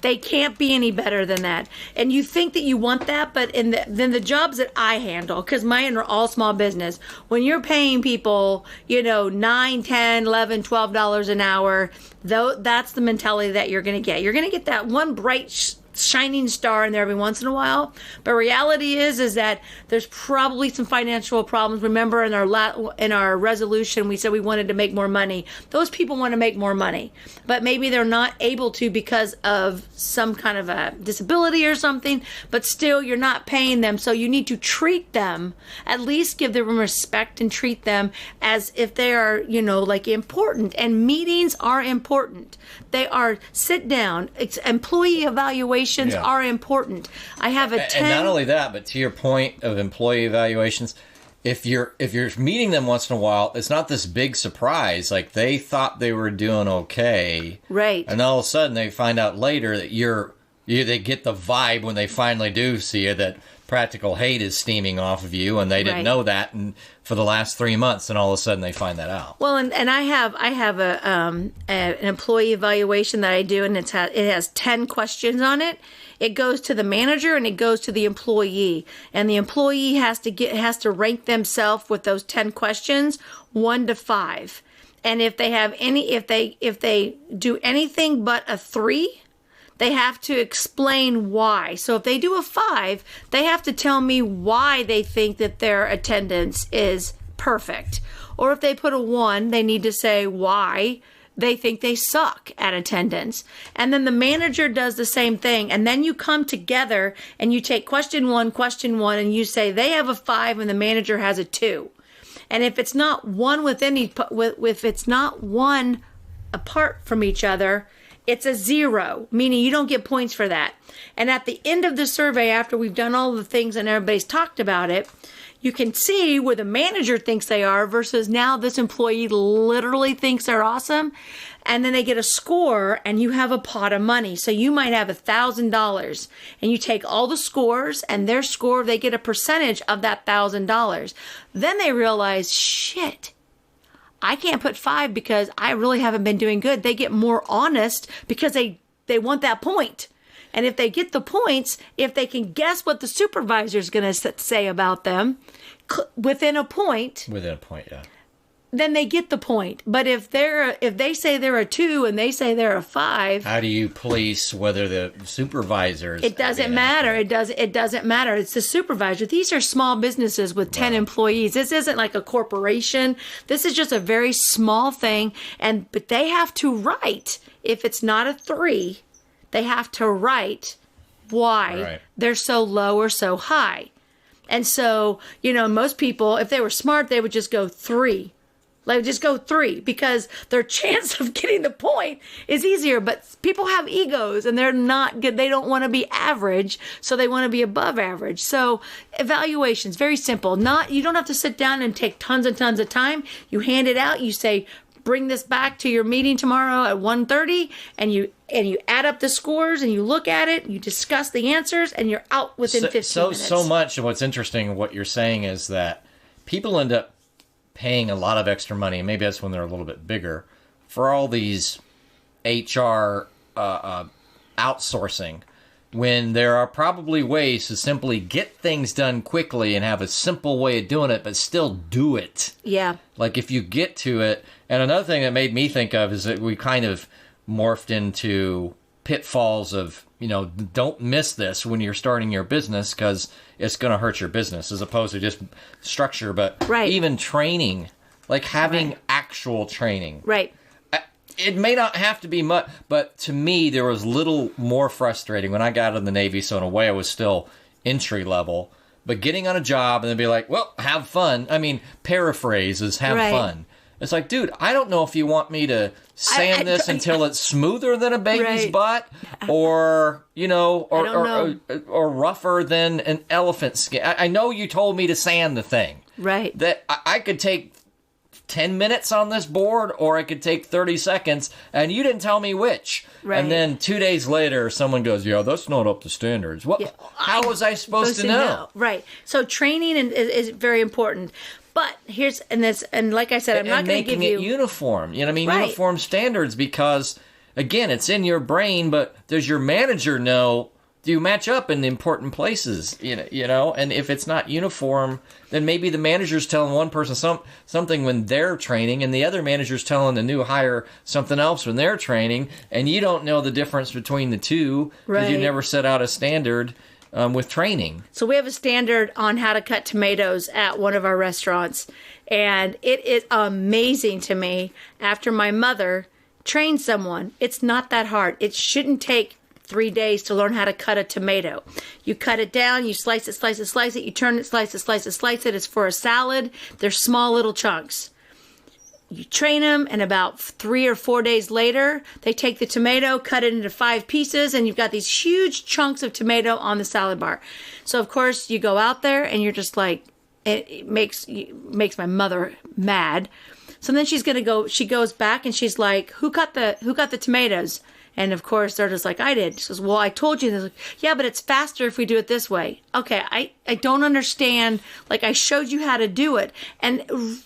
They can't be any better than that. And you think that you want that, but then the jobs that I handle, because mine are all small business, when you're paying people, $9, $10, $11, $12 an hour, that's the mentality that you're going to get. You're going to get that one bright shining star in there every once in a while, but reality is that there's probably some financial problems. Remember, in our resolution, we said we wanted to make more money. Those people want to make more money, but maybe they're not able to because of some kind of a disability or something, but still you're not paying them. So you need to treat them, at least give them respect and treat them as if they are, important. And meetings are important. They are sit down. It's employee evaluations are important. I have a 10. And not only that, but to your point of employee evaluations, if you're meeting them once in a while, it's not this big surprise. Like, they thought they were doing okay, right? And all of a sudden they find out later that they get the vibe when they finally do see you that practical hate is steaming off of you, and they didn't know that for the last 3 months, and all of a sudden they find that out. Well, and I have an employee evaluation that I do, and it has 10 questions on it. It goes to the manager and it goes to the employee, and the employee has to rank themselves with those 10 questions 1 to 5. And if they do anything but a 3, they have to explain why. So if they do a 5, they have to tell me why they think that their attendance is perfect. Or if they put a 1, they need to say why they think they suck at attendance. And then the manager does the same thing. And then you come together and you take question one, and you say they have a 5 and the manager has a 2. And if it's not one if it's not one apart from each other, it's a 0, meaning you don't get points for that. And at the end of the survey, after we've done all the things and everybody's talked about it, you can see where the manager thinks they are versus now this employee literally thinks they're awesome. And then they get a score and you have a pot of money. So you might have $1,000 and you take all the scores and their score, they get a percentage of that $1,000. Then they realize, shit, I can't put 5 because I really haven't been doing good. They get more honest because they want that point. And if they get the points, if they can guess what the supervisor is going to say about them within a point. Within a point, yeah. Then they get the point. But if they say they're a 2 and they say they're a 5, how do you police whether the supervisors? It doesn't matter. It doesn't matter. It's the supervisor. These are small businesses with 10 employees. This isn't like a corporation. This is just a very small thing. But they have to write. If it's not a 3, they have to write why they're so low or so high. And so, most people, if they were smart, they would just go 3. Like, just go 3 because their chance of getting the point is easier. But people have egos and they're not good. They don't want to be average, so they want to be above average. So evaluations, very simple. You don't have to sit down and take tons and tons of time. You hand it out. You say, bring this back to your meeting tomorrow at 1:30, and you add up the scores and you look at it. You discuss the answers, and you're out within 15 minutes. So much of what's interesting, what you're saying is that people end up paying a lot of extra money, and maybe that's when they're a little bit bigger, for all these HR outsourcing, when there are probably ways to simply get things done quickly and have a simple way of doing it, but still do it. Yeah. Like if you get to it. And another thing that made me think of is that we kind of morphed into pitfalls of, don't miss this when you're starting your business because it's going to hurt your business, as opposed to just structure, but even training, like having actual training. Right. It may not have to be much, but to me, there was little more frustrating when I got out of the Navy. So in a way, I was still entry level, but getting on a job and then be like, well, have fun. I mean, paraphrase is have fun. It's like, dude, I don't know if you want me to sand this until it's smoother than a baby's butt, or or rougher than an elephant skin. I know you told me to sand the thing. Right. That I could take 10 minutes on this board, or I could take 30 seconds, and you didn't tell me which. Right. And then 2 days later, someone goes, yeah, that's not up to standards. What? Yeah, how was I supposed to know? Right. So training is very important. But and like I said, I'm not going to give you making it uniform. Uniform standards, because again, it's in your brain. But does your manager know? Do you match up in important places? And if it's not uniform, then maybe the manager's telling one person something when they're training, and the other manager's telling the new hire something else when they're training, and you don't know the difference between the two because you never set out a standard. With training. So we have a standard on how to cut tomatoes at one of our restaurants. And it is amazing to me, after my mother trained someone, it's not that hard. It shouldn't take 3 days to learn how to cut a tomato. You cut it down, you slice it, you turn it, slice it. It's for a salad. They're small little chunks. You train them, and about 3 or 4 days later, they take the tomato, cut it into 5 pieces, and you've got these huge chunks of tomato on the salad bar. So, of course, you go out there, and you're just like, it makes my mother mad. So then she goes back and she's like, who cut the tomatoes? And of course, they're just like, I did. She goes, well, I told you. Like, yeah, but it's faster if we do it this way. Okay, I don't understand. Like, I showed you how to do it. And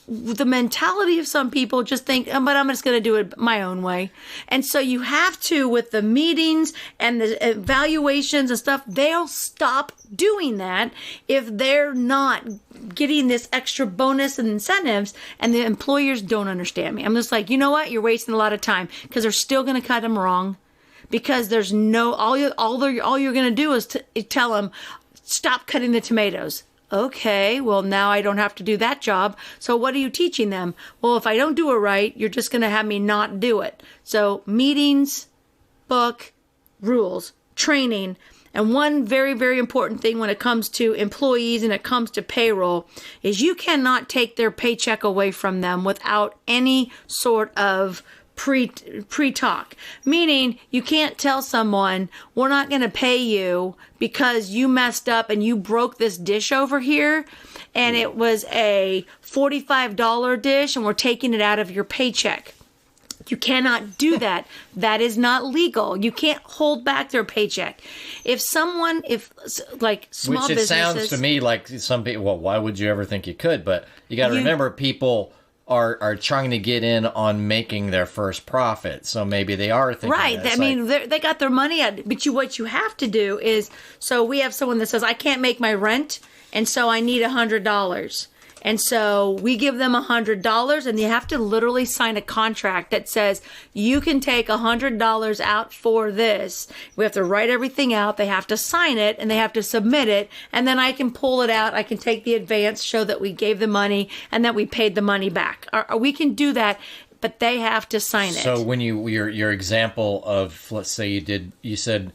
the mentality of some people just think, oh, but I'm just going to do it my own way. And so you have to, with the meetings and the evaluations and stuff, they'll stop doing that if they're not getting this extra bonus and incentives, and the employers don't understand me. I'm just like, you know what? You're wasting a lot of time, because they're still going to cut them wrong, because there's no, all you're going to do is tell them, stop cutting the tomatoes. Okay, well, now I don't have to do that job. So what are you teaching them? Well, if I don't do it right, you're just going to have me not do it. So meetings, book, rules, training. And one very, very important thing when it comes to employees and it comes to payroll is you cannot take their paycheck away from them without any sort of pre-talk. Meaning you can't tell someone, we're not going to pay you because you messed up and you broke this dish over here and it was a $45 dish and we're taking it out of your paycheck. You cannot do that. That is not legal. You can't hold back their paycheck. If like small businesses... Which it sounds to me like some people, well, why would you ever think you could? But you got to remember, people are trying to get in on making their first profit. So maybe they are thinking... Right. I mean, they got their money out. But what you have to do is... So we have someone that says, I can't make my rent, and so I need $100. And so we give them $100, and you have to literally sign a contract that says you can take $100 out for this. We have to write everything out. They have to sign it, and they have to submit it. And then I can pull it out. I can take the advance, show that we gave the money and that we paid the money back. We can do that, but they have to sign it. So when your example of, let's say you said,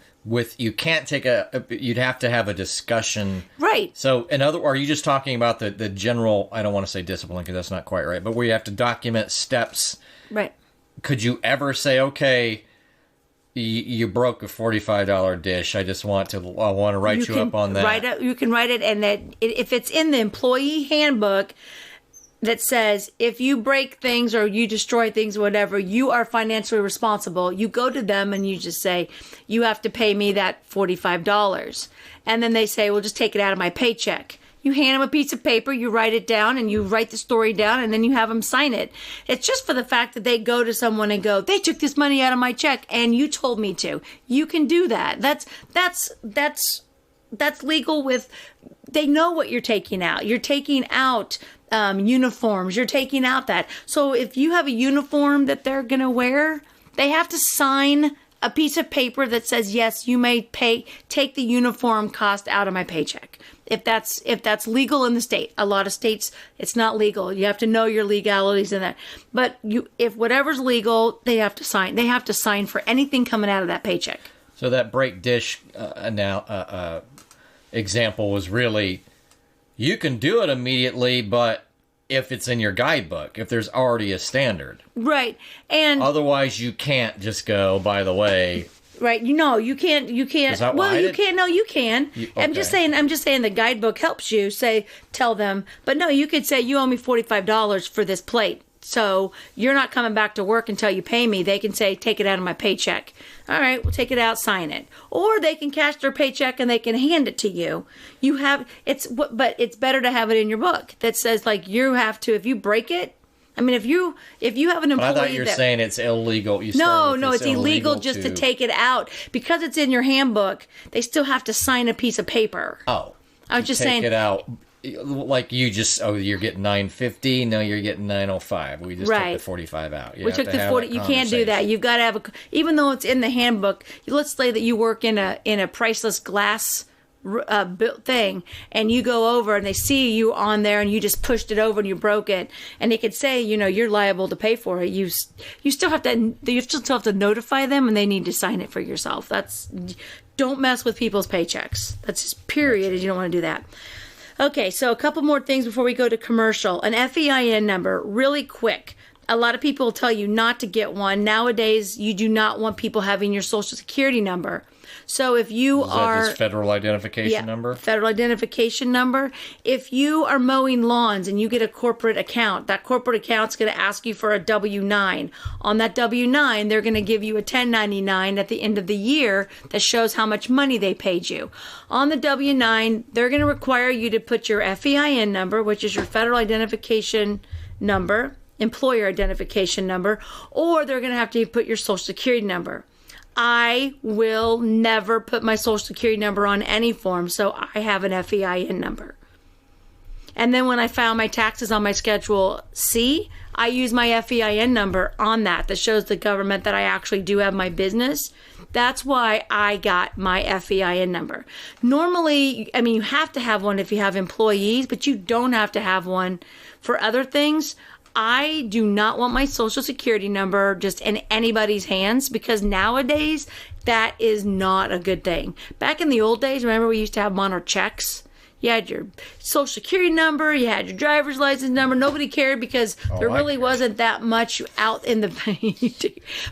you can't take you'd have to have a discussion. Right. So are you just talking about the general, I don't want to say discipline because that's not quite right, but where you have to document steps. Right. Could you ever say, okay, you broke a $45 dish, I want to write you up on that. You can write it, and that if it's in the employee handbook, that says if you break things or you destroy things or whatever, you are financially responsible. You go to them and you just say, you have to pay me that $45. And then they say, well, just take it out of my paycheck. You hand them a piece of paper, you write it down, and you write the story down, and then you have them sign it. It's just for the fact that they go to someone and go, they took this money out of my check, and you told me to. You can do that. That's legal with, they know what you're taking out. You're taking out uniforms. You're taking out that. So if you have a uniform that they're going to wear, they have to sign a piece of paper that says, yes, you may take the uniform cost out of my paycheck. If that's legal in the state. A lot of states, it's not legal. You have to know your legalities in that. But if whatever's legal, they have to sign. They have to sign for anything coming out of that paycheck. So that break dish example was really, you can do it immediately, but if it's in your guidebook, if there's already a standard. Right. And otherwise you can't just go, by the way. Right. You can't. Is that why you can't. No, you can. Okay. I'm just saying the guidebook helps you tell them, but no, you could say you owe me $45 for this plate. So you're not coming back to work until you pay me. They can say, take it out of my paycheck. All right, we'll take it out, sign it. Or they can cash their paycheck and they can hand it to you. But it's better to have it in your book that says, like, you have to, if you break it. I mean, if you have an employee, I thought you were saying it's illegal. No, it's illegal just to take it out because it's in your handbook. They still have to sign a piece of paper. Oh, I was just saying, take it out. Like you're getting $9.50. No, you're getting $9.05. We just took the 45 out. We took the 40. You can't do that. You've got to have even though it's in the handbook. Let's say that you work in a priceless glass thing, and you go over and they see you on there, and you just pushed it over and you broke it, and they could say, you're liable to pay for it. You still have to notify them, and they need to sign it for yourself. Don't mess with people's paychecks. That's just period. You don't want to do that. Okay, so a couple more things before we go to commercial. An FEIN number, really quick. A lot of people tell you not to get one. Nowadays, you do not want people having your Social Security number. So if you Is are... that just federal identification number? Federal identification number. If you are mowing lawns and you get a corporate account, that corporate account's going to ask you for a W-9. On that W-9, they're going to give you a 1099 at the end of the year that shows how much money they paid you. On the W-9, they're going to require you to put your FEIN number, which is your federal identification number, employer identification number, or they're going to have to put your Social Security number. I will never put my Social Security number on any form, so I have an FEIN number. And then when I file my taxes on my Schedule C, I use my FEIN number on that shows the government that I actually do have my business. That's why I got my FEIN number. Normally, I mean, you have to have one if you have employees, but you don't have to have one for other things. I do not want my Social Security number just in anybody's hands, because nowadays that is not a good thing. Back in the old days, remember we used to have them on our checks? You had your Social Security number, you had your driver's license number. Nobody cared because there really wasn't that much out in the...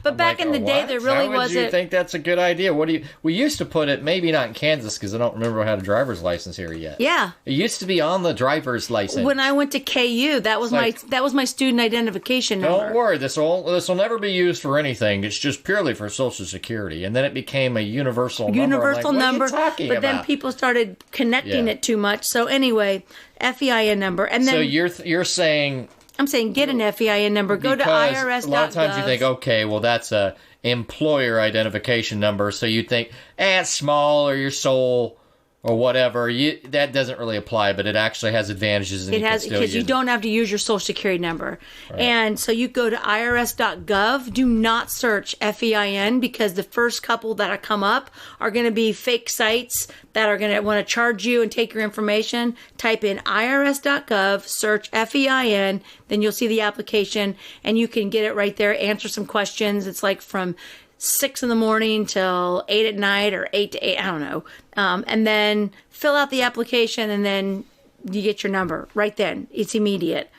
But back in the day, there really wasn't... How would you think that's a good idea? We used to put it, maybe not in Kansas, because I don't remember I had a driver's license here yet. Yeah. It used to be on the driver's license. When I went to KU, that was my student identification number. Don't worry, this will never be used for anything. It's just purely for Social Security. And then it became a universal number. Universal number. What are you talking but about? Then people started connecting it too much. So anyway, FEIN number. And then, so you're saying... I'm saying get an FEIN number. Go to IRS.gov. A lot of times you think, okay, well, that's a employer identification number. So you think, it's small, or your sole, or whatever. That doesn't really apply, but it actually has advantages. And it has, because you don't have to use your Social Security number. Right. And so you go to IRS.gov. Do not search FEIN, because the first couple that come up are going to be fake sites that are going to want to charge you and take your information. Type in IRS.gov, search FEIN, then you'll see the application, and you can get it right there, answer some questions. It's like from 6 in the morning till 8 at night, or 8 to 8, I don't know. And then fill out the application, and then you get your number right then. It's immediate.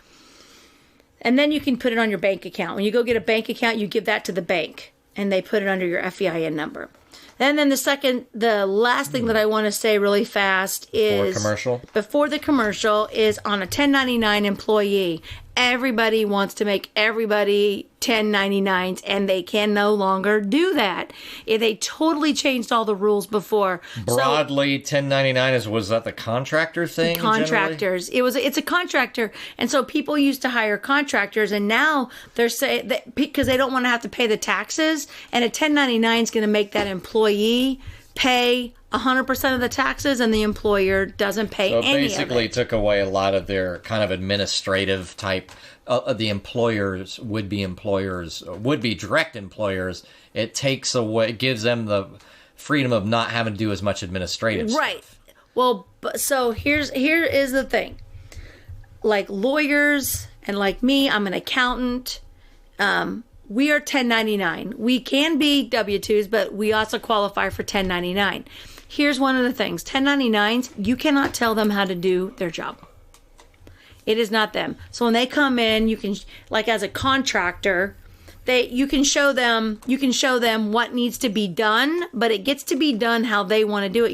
And then you can put it on your bank account. When you go get a bank account, you give that to the bank, and they put it under your FEIN number. And then the last thing that I want to say really fast is... Before the commercial is on a 1099 employee. Everybody wants to make everybody 1099s, and they can no longer do that. They totally changed all the rules before. Broadly, 1099 was that the contractor thing? Contractors. Generally? It's a contractor, and so people used to hire contractors, and now they're saying that because they don't want to have to pay the taxes, and a 1099 is going to make that employee pay 100% of the taxes, and the employer doesn't pay any of it. So basically took away a lot of their kind of administrative type, the employers, would-be direct employers. It takes away, it gives them the freedom of not having to do as much administrative stuff. Right. Well, so here is the thing. Like lawyers and like me, I'm an accountant. We are 1099. We can be W-2s, but we also qualify for 1099. Here's one of the things. 1099s, you cannot tell them how to do their job. It is not them. So when they come in, you can, like as a contractor, you can show them what needs to be done, but it gets to be done how they want to do it.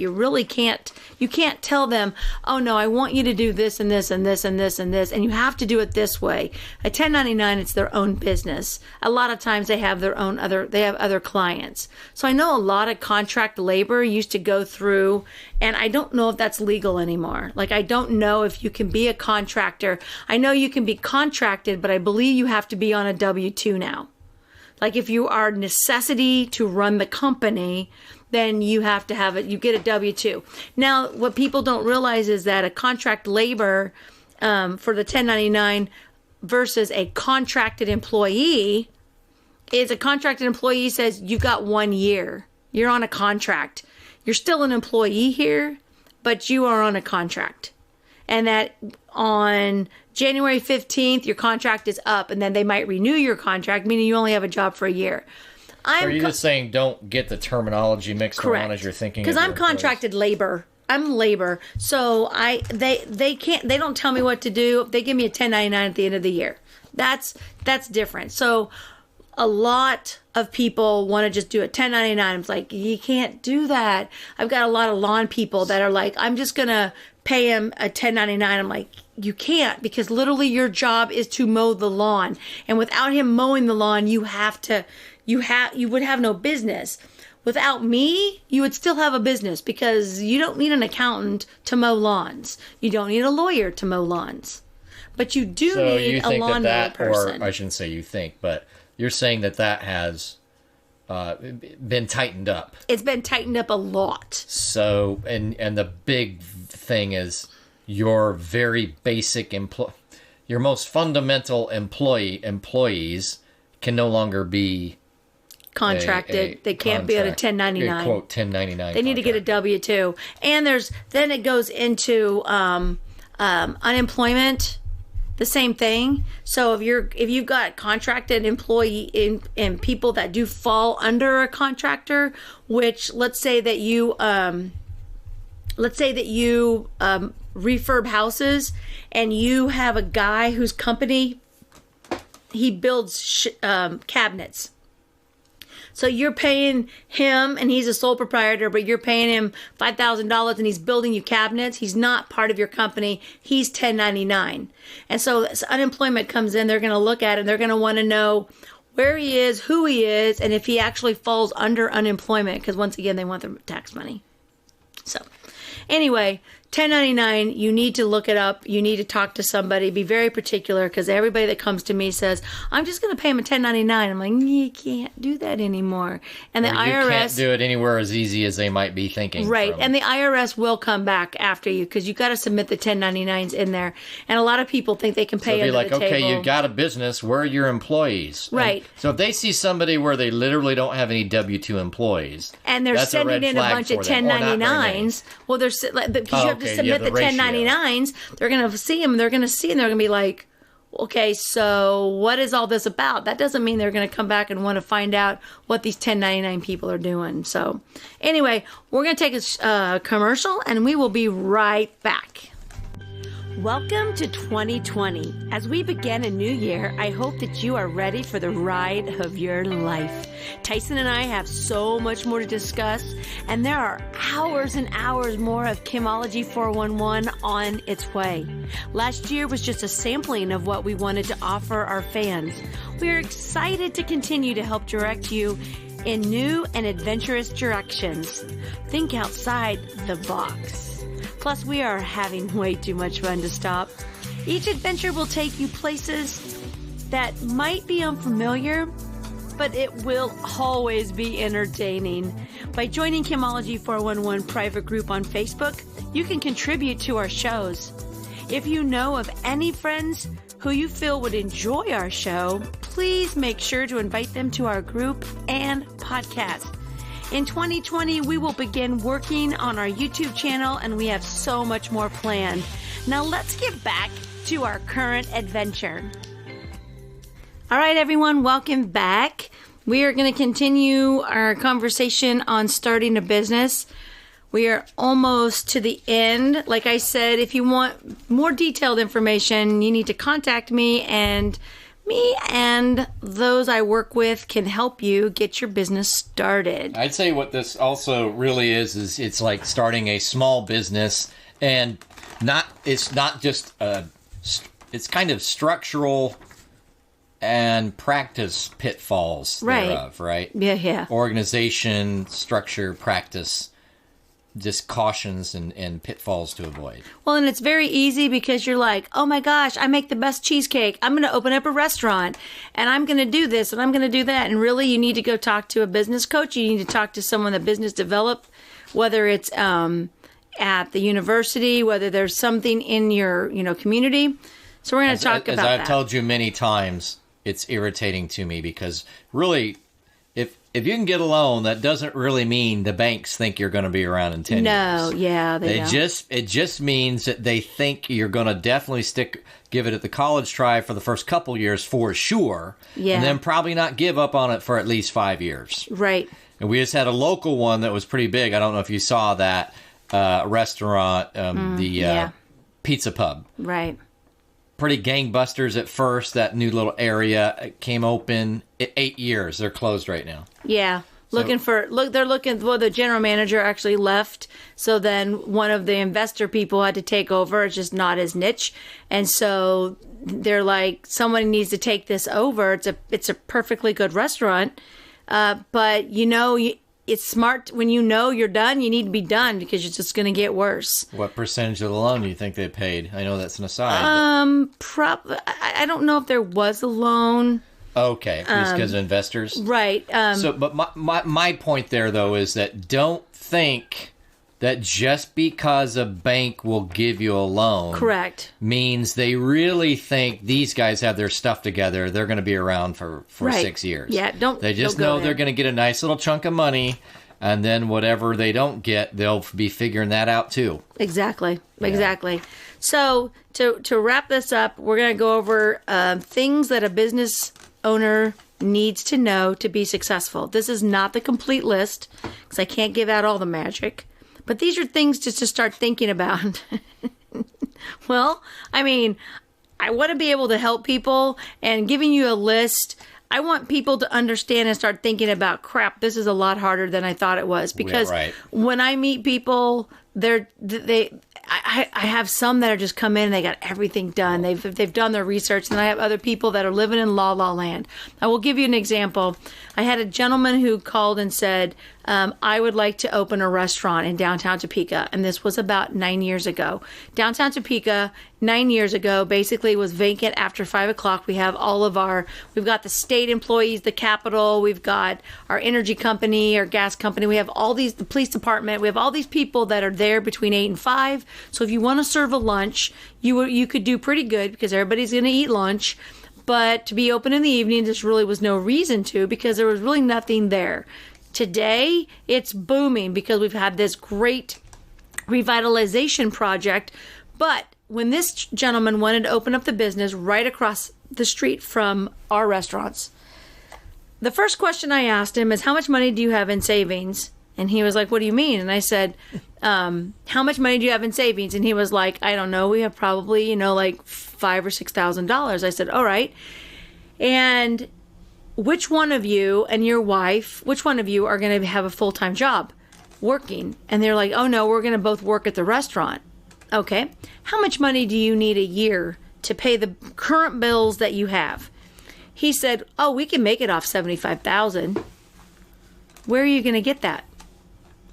You can't tell them, oh no, I want you to do this and this and this and this and this, and you have to do it this way. A 1099, it's their own business. A lot of times they have other clients. So I know a lot of contract labor used to go through, and I don't know if that's legal anymore. Like, I don't know if you can be a contractor. I know you can be contracted, but I believe you have to be on a W-2 now. Like if you are necessity to run the company, then you have to have it. You get a W-2. Now, what people don't realize is that a contract labor for the 1099 versus a contracted employee is a contracted employee says you've got 1 year. You're on a contract. You're still an employee here, but you are on a contract. And that on January 15th, your contract is up, and then they might renew your contract, meaning you only have a job for a year. Are you just saying don't get the terminology mixed around as you're thinking? Because I'm contracted labor. I'm labor. So they don't tell me what to do. They give me a 1099 at the end of the year. That's different. So a lot of people want to just do a 1099. It's like, you can't do that. I've got a lot of lawn people that are like, I'm just going to pay him a 1099. I'm like, you can't, because literally your job is to mow the lawn. And without him mowing the lawn, you would have no business. Without me, you would still have a business, because you don't need an accountant to mow lawns. You don't need a lawyer to mow lawns. But you do need a lawnmower person. Or I shouldn't say you think, but you're saying that has been tightened up. It's been tightened up a lot. So, and the big thing is your very basic your most fundamental employees can no longer be contracted. They can't be on a 1099. Quote 1099. They need to get a W-2. And then it goes into unemployment. The same thing. So if you've got contracted employee and people that do fall under a contractor, which let's say that you refurb houses, and you have a guy whose company, he builds cabinets. So you're paying him, and he's a sole proprietor, but you're paying him $5,000 and he's building you cabinets. He's not part of your company. He's 1099. And so as unemployment comes in, they're going to look at it and they're going to want to know where he is, who he is, and if he actually falls under unemployment, because once again, they want the tax money. So anyway, 1099, you need to look it up. You need to talk to somebody. Be very particular, because everybody that comes to me says, I'm just going to pay him a 1099. I'm like, you can't do that anymore. And the IRS... You can't do it anywhere as easy as they might be thinking. Right. And the IRS will come back after you, because you got to submit the 1099s in there. And a lot of people think they can pay under the table. Okay, you got a business. Where are your employees? Right. And so if they see somebody where they literally don't have any W-2 employees... And they're sending in a bunch of 1099s. Well, they're... Because you have to submit the 1099s, they're going to see them, they're going to see, and they're going to be like, okay, so what is all this about? That doesn't mean they're going to come back and want to find out what these 1099 people are doing. So anyway, we're going to take a commercial, and we will be right back. Welcome to 2020. As we begin a new year, I hope that you are ready for the ride of your life. Tyson and I have so much more to discuss, and there are hours and hours more of Kimology 411 on its way. Last year was just a sampling of what we wanted to offer our fans. We are excited to continue to help direct you in new and adventurous directions. Think outside the box. Plus, we are having way too much fun to stop. Each adventure will take you places that might be unfamiliar, but it will always be entertaining. By joining Kimology 411 private group on Facebook, you can contribute to our shows. If you know of any friends who you feel would enjoy our show, please make sure to invite them to our group and podcast. In 2020, we will begin working on our YouTube channel, and we have so much more planned. Now let's get back to our current adventure. All right, everyone, welcome back. We are going to continue our conversation on starting a business. We are almost to the end. Like I said, if you want more detailed information, you need to contact me, and those I work with can help you get your business started. I'd say what this also really is it's like starting a small business, and it's not just it's kind of structural and practice pitfalls thereof, right? Yeah. Organization, structure, practice. Just cautions and pitfalls to avoid. Well, and it's very easy because you're like, oh my gosh, I make the best cheesecake. I'm going to open up a restaurant, and I'm going to do this, and I'm going to do that. And really, you need to go talk to a business coach. You need to talk to someone that business developed, whether it's at the university, whether there's something in your community. So we're going to talk about that. As I've told you many times, it's irritating to me because really, if you can get a loan, that doesn't really mean the banks think you're going to be around in 10 years. No, yeah, they don't. It just means that they think you're going to definitely give it at the college try for the first couple years for sure, and then probably not give up on it for at least 5 years. Right. And we just had a local one that was pretty big. I don't know if you saw that restaurant, the Pizza Pub. Right. pretty gangbusters at first. That new little area came open. 8 years. They're closed right now. Yeah. Well, the general manager actually left. So then one of the investor people had to take over. It's just not his niche. And so they're like, somebody needs to take this over. It's a perfectly good restaurant. But it's smart when you're done, you need to be done because it's just going to get worse. What percentage of the loan do you think they paid? I know that's an aside. I don't know if there was a loan. Okay, because of investors, right? But my point there though is that don't think that just because a bank will give you a loan, correct, means they really think these guys have their stuff together. They're going to be around for right. 6 years. Yeah, they just know they're going to get a nice little chunk of money, and then whatever they don't get, they'll be figuring that out too. Exactly. So to wrap this up, we're going to go over things that a business owner needs to know to be successful. This is not the complete list because I can't give out all the magic, but these are things just to start thinking about. Well, I mean, I want to be able to help people, and giving you a list, I want people to understand and start thinking about, crap, this is a lot harder than I thought it was. Because when I meet people, I have some that are just come in and they got everything done. They've done their research. And I have other people that are living in la land. I will give you an example. I had a gentleman who called and said, I would like to open a restaurant in downtown Topeka. And this was about 9 years ago. Downtown Topeka, 9 years ago, basically was vacant after 5 o'clock. We've got the state employees, the Capitol, we've got our energy company, our gas company. We have all these, the police department. We have all these people that are there between 8 and 5. So if you want to serve a lunch, you could do pretty good because everybody's going to eat lunch. But to be open in the evening, there really was no reason to because there was really nothing there. Today, it's booming because we've had this great revitalization project. But when this gentleman wanted to open up the business right across the street from our restaurants, the first question I asked him is, how much money do you have in savings? And he was like, what do you mean? And I said, how much money do you have in savings? And he was like, I don't know. We have probably, like $5,000 or $6,000. I said, all right. And which one of you and your wife, which one of you are going to have a full-time job working? And they're like, oh no, we're going to both work at the restaurant. Okay. How much money do you need a year to pay the current bills that you have? He said, oh, we can make it off $75,000. Where are you going to get that?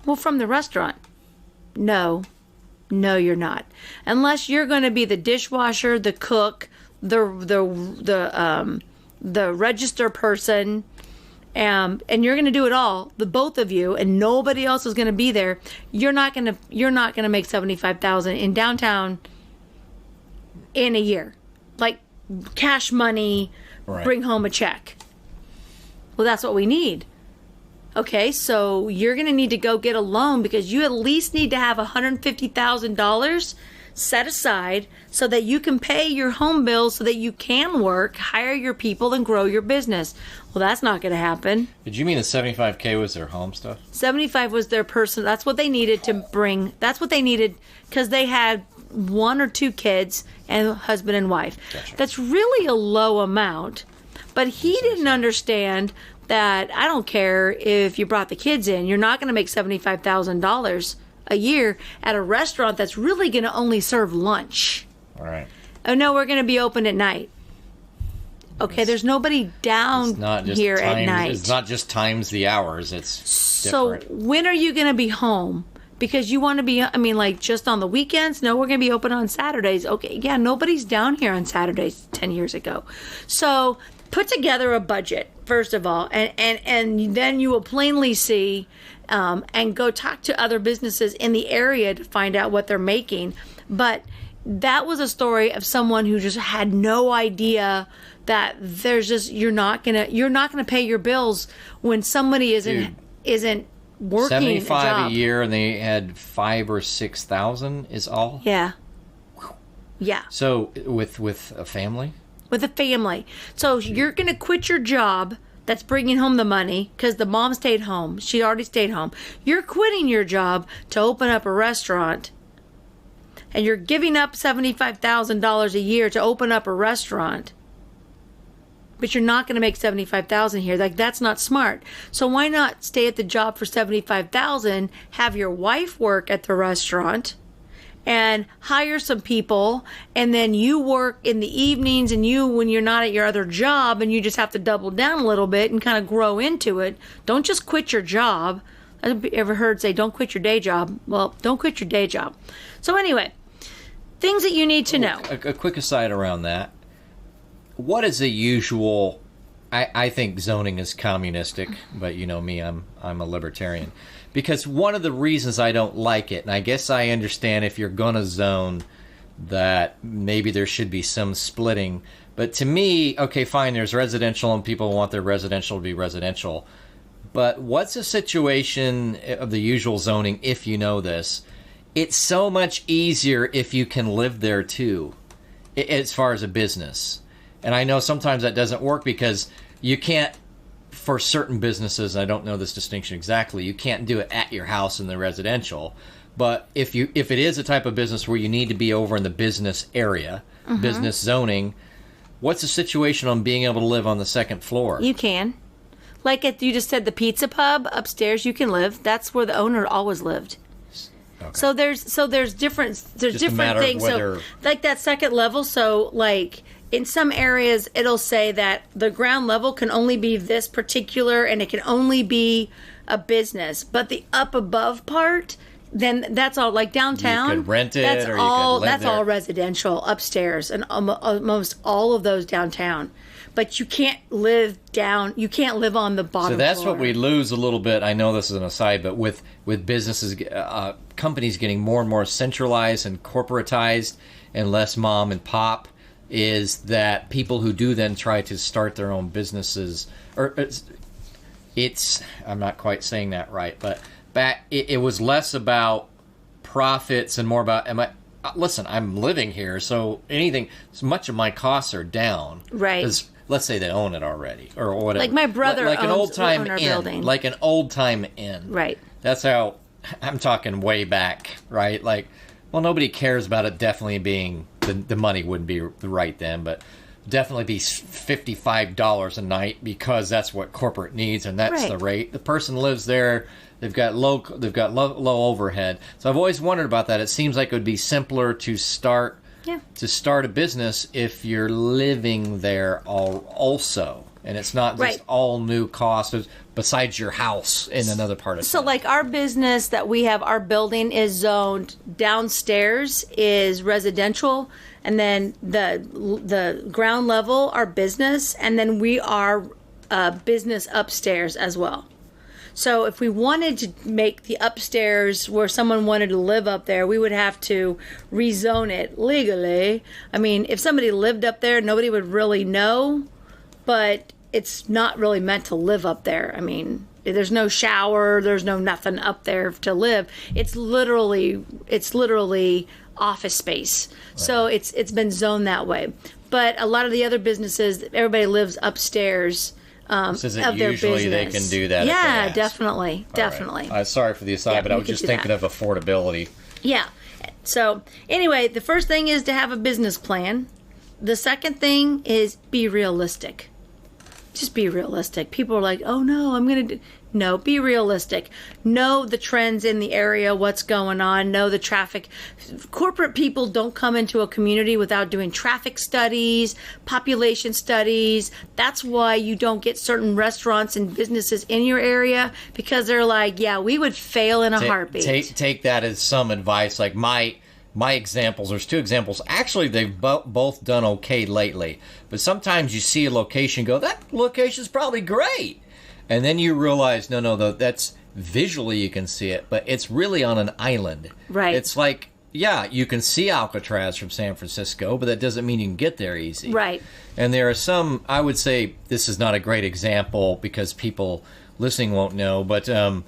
Well, from the restaurant. No, you're not. Unless you're going to be the dishwasher, the cook, the register person, and you're going to do it all, the both of you, and nobody else is going to be there. You're not going to make $75,000 in downtown in a year, like cash money. Right. Bring home a check. Well, that's what we need. Okay, so you're going to need to go get a loan because you at least need to have $150,000 set aside so that you can pay your home bills so that you can work, hire your people, and grow your business. Well, that's not going to happen. Did you mean the $75K was their home stuff? 75 was their person. That's what they needed to bring. That's what they needed because they had 1 or 2 kids and husband and wife. Gotcha. That's really a low amount. But he didn't understand that I don't care if you brought the kids in, you're not going to make $75,000 a year at a restaurant that's really going to only serve lunch. All right. Oh, no, we're going to be open at night. Okay, there's nobody down here at night. It's not just times the hours. It's different. So when are you going to be home? Because you want to be, just on the weekends? No, we're going to be open on Saturdays. Okay, yeah, nobody's down here on Saturdays 10 years ago. So put together a budget, first of all, and then you will plainly see and go talk to other businesses in the area to find out what they're making. But that was a story of someone who just had no idea that there's just you're not gonna pay your bills when somebody isn't working 75 a year and they had 5,000 or 6,000 is all. Yeah. So with a family. With a family. So you're going to quit your job that's bringing home the money because the mom stayed home. She already stayed home. You're quitting your job to open up a restaurant. and you're giving up $75,000 a year to open up a restaurant, but you're not going to make $75,000 here. Like, that's not smart. So why not stay at the job for $75,000, have your wife work at the restaurant, and hire some people, and then you work in the evenings, and when you're not at your other job, and you just have to double down a little bit and kind of grow into it. Don't just quit your job. I've ever heard say, don't quit your day job. Well, don't quit your day job. So anyway, things that you need to know. A quick aside around that. What is the usual? I think zoning is communistic, but you know me, I'm a libertarian. Because one of the reasons I don't like it, and I guess I understand if you're going to zone that maybe there should be some splitting. But to me, okay, fine, there's residential and people want their residential to be residential. But what's the situation of the usual zoning if you know this? It's so much easier if you can live there too, as far as a business. And I know sometimes that doesn't work because you can't, for certain businesses, I don't know this distinction exactly, you can't do it at your house in the residential. But if it is a type of business where you need to be over in the business area, business zoning, what's the situation on being able to live on the second floor? You can. Like you just said, the pizza pub upstairs, you can live. That's where the owner always lived. Okay. So there's different things. So like that second level. So like in some areas, it'll say that the ground level can only be this particular, and it can only be a business. But the up above part, then that's all like downtown. You could rent it, that's or all. You could live that's there. all residential upstairs, and almost all of those downtown. But you can't live down. You can't live on the bottom. So that's floor. what we lose a little bit. I know this is an aside, but with businesses, companies getting more and more centralized and corporatized, and less mom and pop, is that people who do then try to start their own businesses, or it's I'm not quite saying that right, but it was less about profits and more about listen, I'm living here, so much of my costs are down, right? Because let's say they own it already, or whatever. Like my brother like owns an old time our inn, building. like an old time inn, Right. That's how I'm talking way back, right? Like, well, nobody cares about it definitely being the money wouldn't be right then, but definitely be $55 a night because that's what corporate needs, and that's the rate. The person lives there. They've got low overhead. So I've always wondered about that. It seems like it would be simpler to start a business if you're living there also, and it's not just all new costs besides your house in another part of town. So like our business that we have, our building is zoned downstairs is residential, and then the ground level our business, and then we are business upstairs as well. So if we wanted to make the upstairs where someone wanted to live up there, we would have to rezone it legally. I mean, if somebody lived up there, nobody would really know, but it's not really meant to live up there. I mean, there's no shower, there's no nothing up there to live. It's literally office space. Right. So it's been zoned that way. But a lot of the other businesses, everybody lives upstairs. Of their usually business. They can do that. Yeah, definitely. Right. Sorry for the aside, but I was just thinking of affordability. Yeah. So anyway, the first thing is to have a business plan. The second thing is be realistic. Just be realistic. People are like, oh no, I'm going to do... No, be realistic. Know the trends in the area, what's going on, know the traffic. Corporate people don't come into a community without doing traffic studies, population studies. That's why you don't get certain restaurants and businesses in your area, because they're like, yeah, we would fail in a heartbeat. Take that as some advice. Like my examples, there's two examples. Actually, they've both done okay lately. But sometimes you see a location, go, that location's probably great. And then you realize, no, that's visually you can see it, but it's really on an island. Right. It's like, yeah, you can see Alcatraz from San Francisco, but that doesn't mean you can get there easy. Right. And there are some, I would say this is not a great example because people listening won't know, but so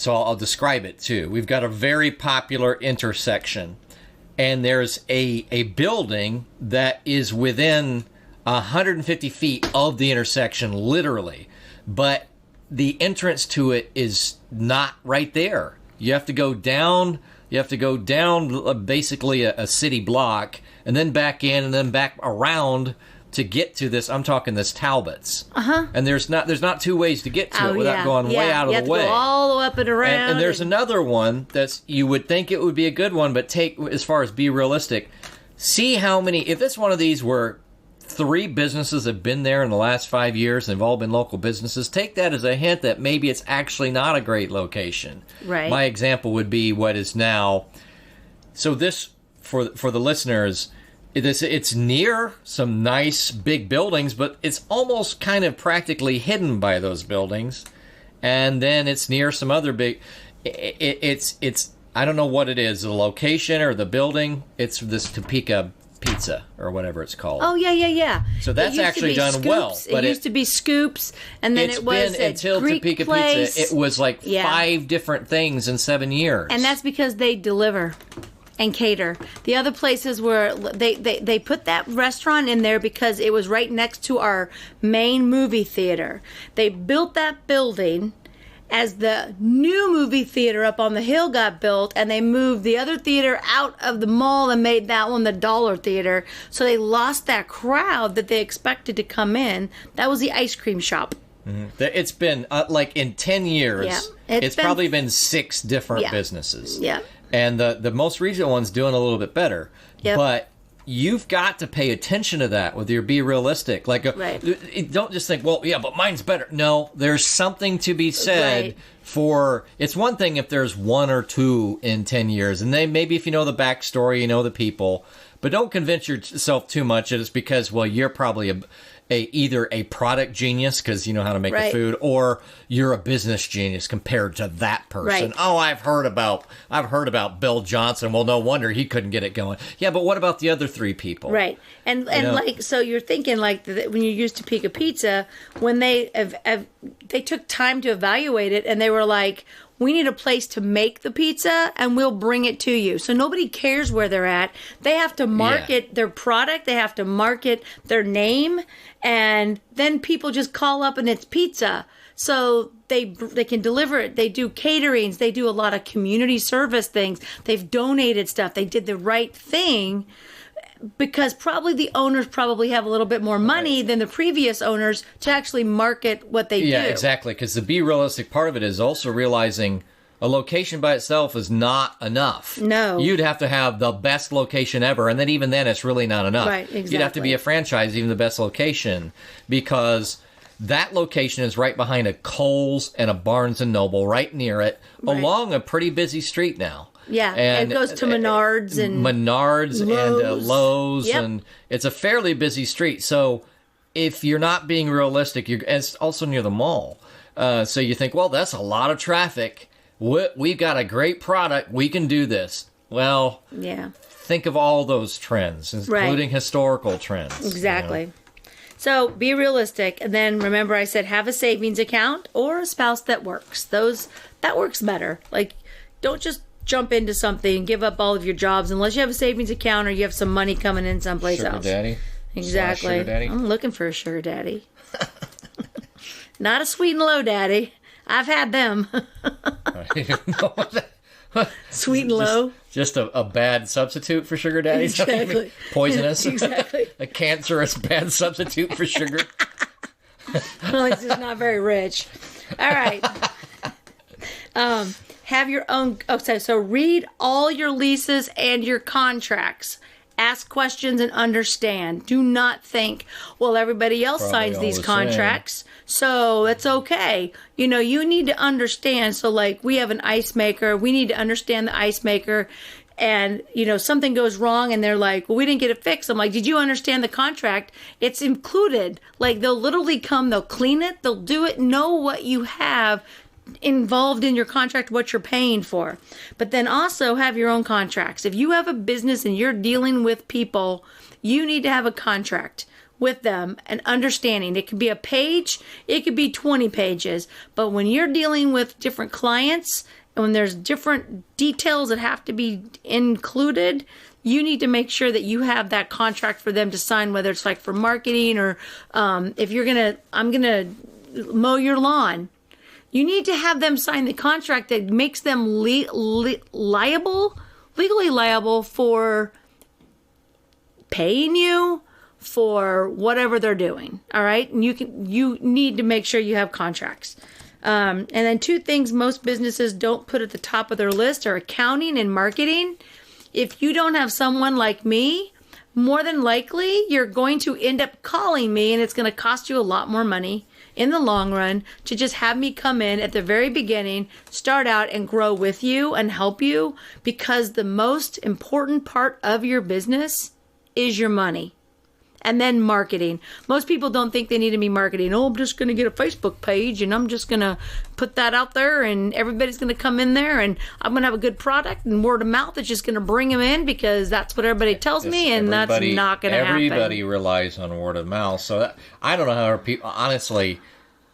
I'll describe it too. We've got a very popular intersection, and there's a building that is within 150 feet of the intersection, literally. But the entrance to it is not right there. You have to go down You have to go down basically a city block and then back in and then back around to get to this. I'm talking this Talbot's. And there's not two ways to get to it without going way out of the way. You have to go all the way up and around. And there's another one that's, you would think it would be a good one, but take, as far as be realistic, see how many, if this one of these were 3 businesses have been there in the last 5 years and have all been local businesses, take that as a hint that maybe it's actually not a great location. Right. My example would be what is now, so this, for the listeners, it's near some nice big buildings, but it's almost kind of practically hidden by those buildings. And then it's near some other big, it's I don't know what it is, the location or the building. It's this Topeka Pizza or whatever it's called. Oh, yeah. So that's actually done Scoops. well. But it used to be Scoops, and then it was been until Greek Topeka place. Pizza. It was like 5 different things in 7 years. And that's because they deliver and cater. The other places were, they put that restaurant in there because it was right next to our main movie theater. They built that building as the new movie theater up on the hill got built, and they moved the other theater out of the mall and made that one the Dollar Theater. So they lost that crowd that they expected to come in. That was the ice cream shop. It's been, like in 10 years, it's probably been 6 different businesses. Yeah. And the most recent one's doing a little bit better. Yep. But you've got to pay attention to that with your be realistic. Like, don't just think, well, yeah, but mine's better. No, there's something to be said for, it's one thing if there's 1 or 2 in 10 years, and then maybe if you know the backstory, you know the people, but don't convince yourself too much that it's because, well, you're probably either a product genius because you know how to make the food, or you're a business genius compared to that person. Right. Oh, I've heard about Bill Johnson. Well, no wonder he couldn't get it going. Yeah, but what about the other 3 people? Right. And like, so you're thinking like when you used Topeka Pizza, when they took time to evaluate it, and they were like, we need a place to make the pizza and we'll bring it to you. So nobody cares where they're at. They have to market their product. They have to market their name. And then people just call up and it's pizza. So they can deliver it. They do caterings. They do a lot of community service things. They've donated stuff. They did the right thing. Because probably the owners probably have a little bit more money than the previous owners to actually market what they do. Yeah, exactly. Because the be realistic part of it is also realizing a location by itself is not enough. No. You'd have to have the best location ever. And then even then, it's really not enough. Right, exactly. You'd have to be a franchise, even the best location, because that location is right behind a Kohl's and a Barnes & Noble right near it, along a pretty busy street now. Yeah, and it goes to Menards and Lowe's. And Lowe's, Yep. and it's a fairly busy street. So if you're not being realistic, it's also near the mall. So you think, well, that's a lot of traffic. We've got a great product. We can do this. Well, think of all those trends, including historical trends. Exactly. You know? So be realistic, and then remember I said have a savings account or a spouse that works. That works better. Like, don't just jump into something and give up all of your jobs unless you have a savings account or you have some money coming in someplace Sugar else. daddy. Exactly. Sugar daddy. I'm looking for a sugar daddy. Not a sweet and low daddy. I've had them. Sweet and low. Just a bad substitute for sugar daddy? Exactly. Poisonous? Exactly. A cancerous bad substitute for sugar? Well, it's just not very rich. All right. Have your own. So read all your leases and your contracts. Ask questions and understand. Do not think, well, everybody else signs these contracts, so it's okay. You know, you need to understand. So, like, we have an ice maker. We need to understand the ice maker. And, you know, something goes wrong and they're like, well, we didn't get it fixed. I'm like, did you understand the contract? It's included. Like, they'll literally come, they'll clean it, they'll do it, know what you have involved in your contract, what you're paying for. But then also have your own contracts. If you have a business and you're dealing with people, you need to have a contract with them and understanding. It could be a page, it could be 20 pages. But when you're dealing with different clients and when there's different details that have to be included, you need to make sure that you have that contract for them to sign, whether it's like for marketing or if I'm going to mow your lawn. You need to have them sign the contract that makes them liable legally liable for paying you for whatever they're doing. All right. And you need to make sure you have contracts. And then 2 things most businesses don't put at the top of their list are accounting and marketing. If you don't have someone like me, more than likely you're going to end up calling me, and it's going to cost you a lot more money in the long run to just have me come in at the very beginning, start out and grow with you and help you, because the most important part of your business is your money. And then marketing. Most people don't think they need to be marketing. Oh, I'm just going to get a Facebook page and I'm just going to put that out there and everybody's going to come in there and I'm going to have a good product, and word of mouth is just going to bring them in because that's what everybody tells me, and that's not going to happen. Everybody relies on word of mouth. So I don't know how people, honestly,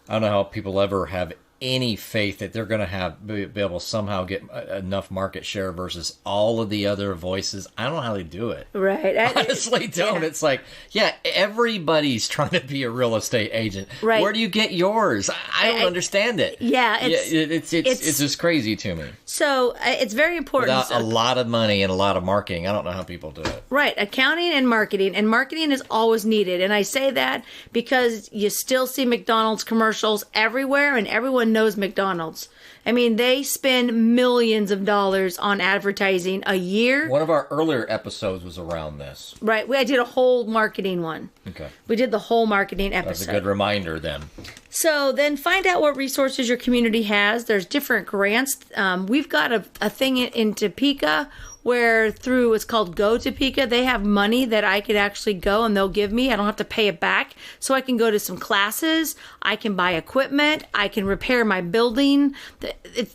I don't know how people ever have any faith that they're going to be able to somehow get enough market share versus all of the other voices. I don't know how they do it. Right. I honestly don't. Yeah. It's like, yeah, everybody's trying to be a real estate agent. Right. Where do you get yours? I don't understand it. Yeah. It's just crazy to me. So it's very important. Without a lot of money and a lot of marketing, I don't know how people do it. Right. Accounting and marketing. And marketing is always needed. And I say that because you still see McDonald's commercials everywhere, and everyone knows McDonald's. I mean, they spend millions of dollars on advertising a year. One of our earlier episodes was around this. Right. I did a whole marketing one. Okay. We did the whole marketing episode. That's a good reminder then. So then find out what resources your community has. There's different grants. We've got a thing in Topeka where through, it's called Go Topeka, they have money that I could actually go and they'll give me. I don't have to pay it back. So I can go to some classes. I can buy equipment. I can repair my building.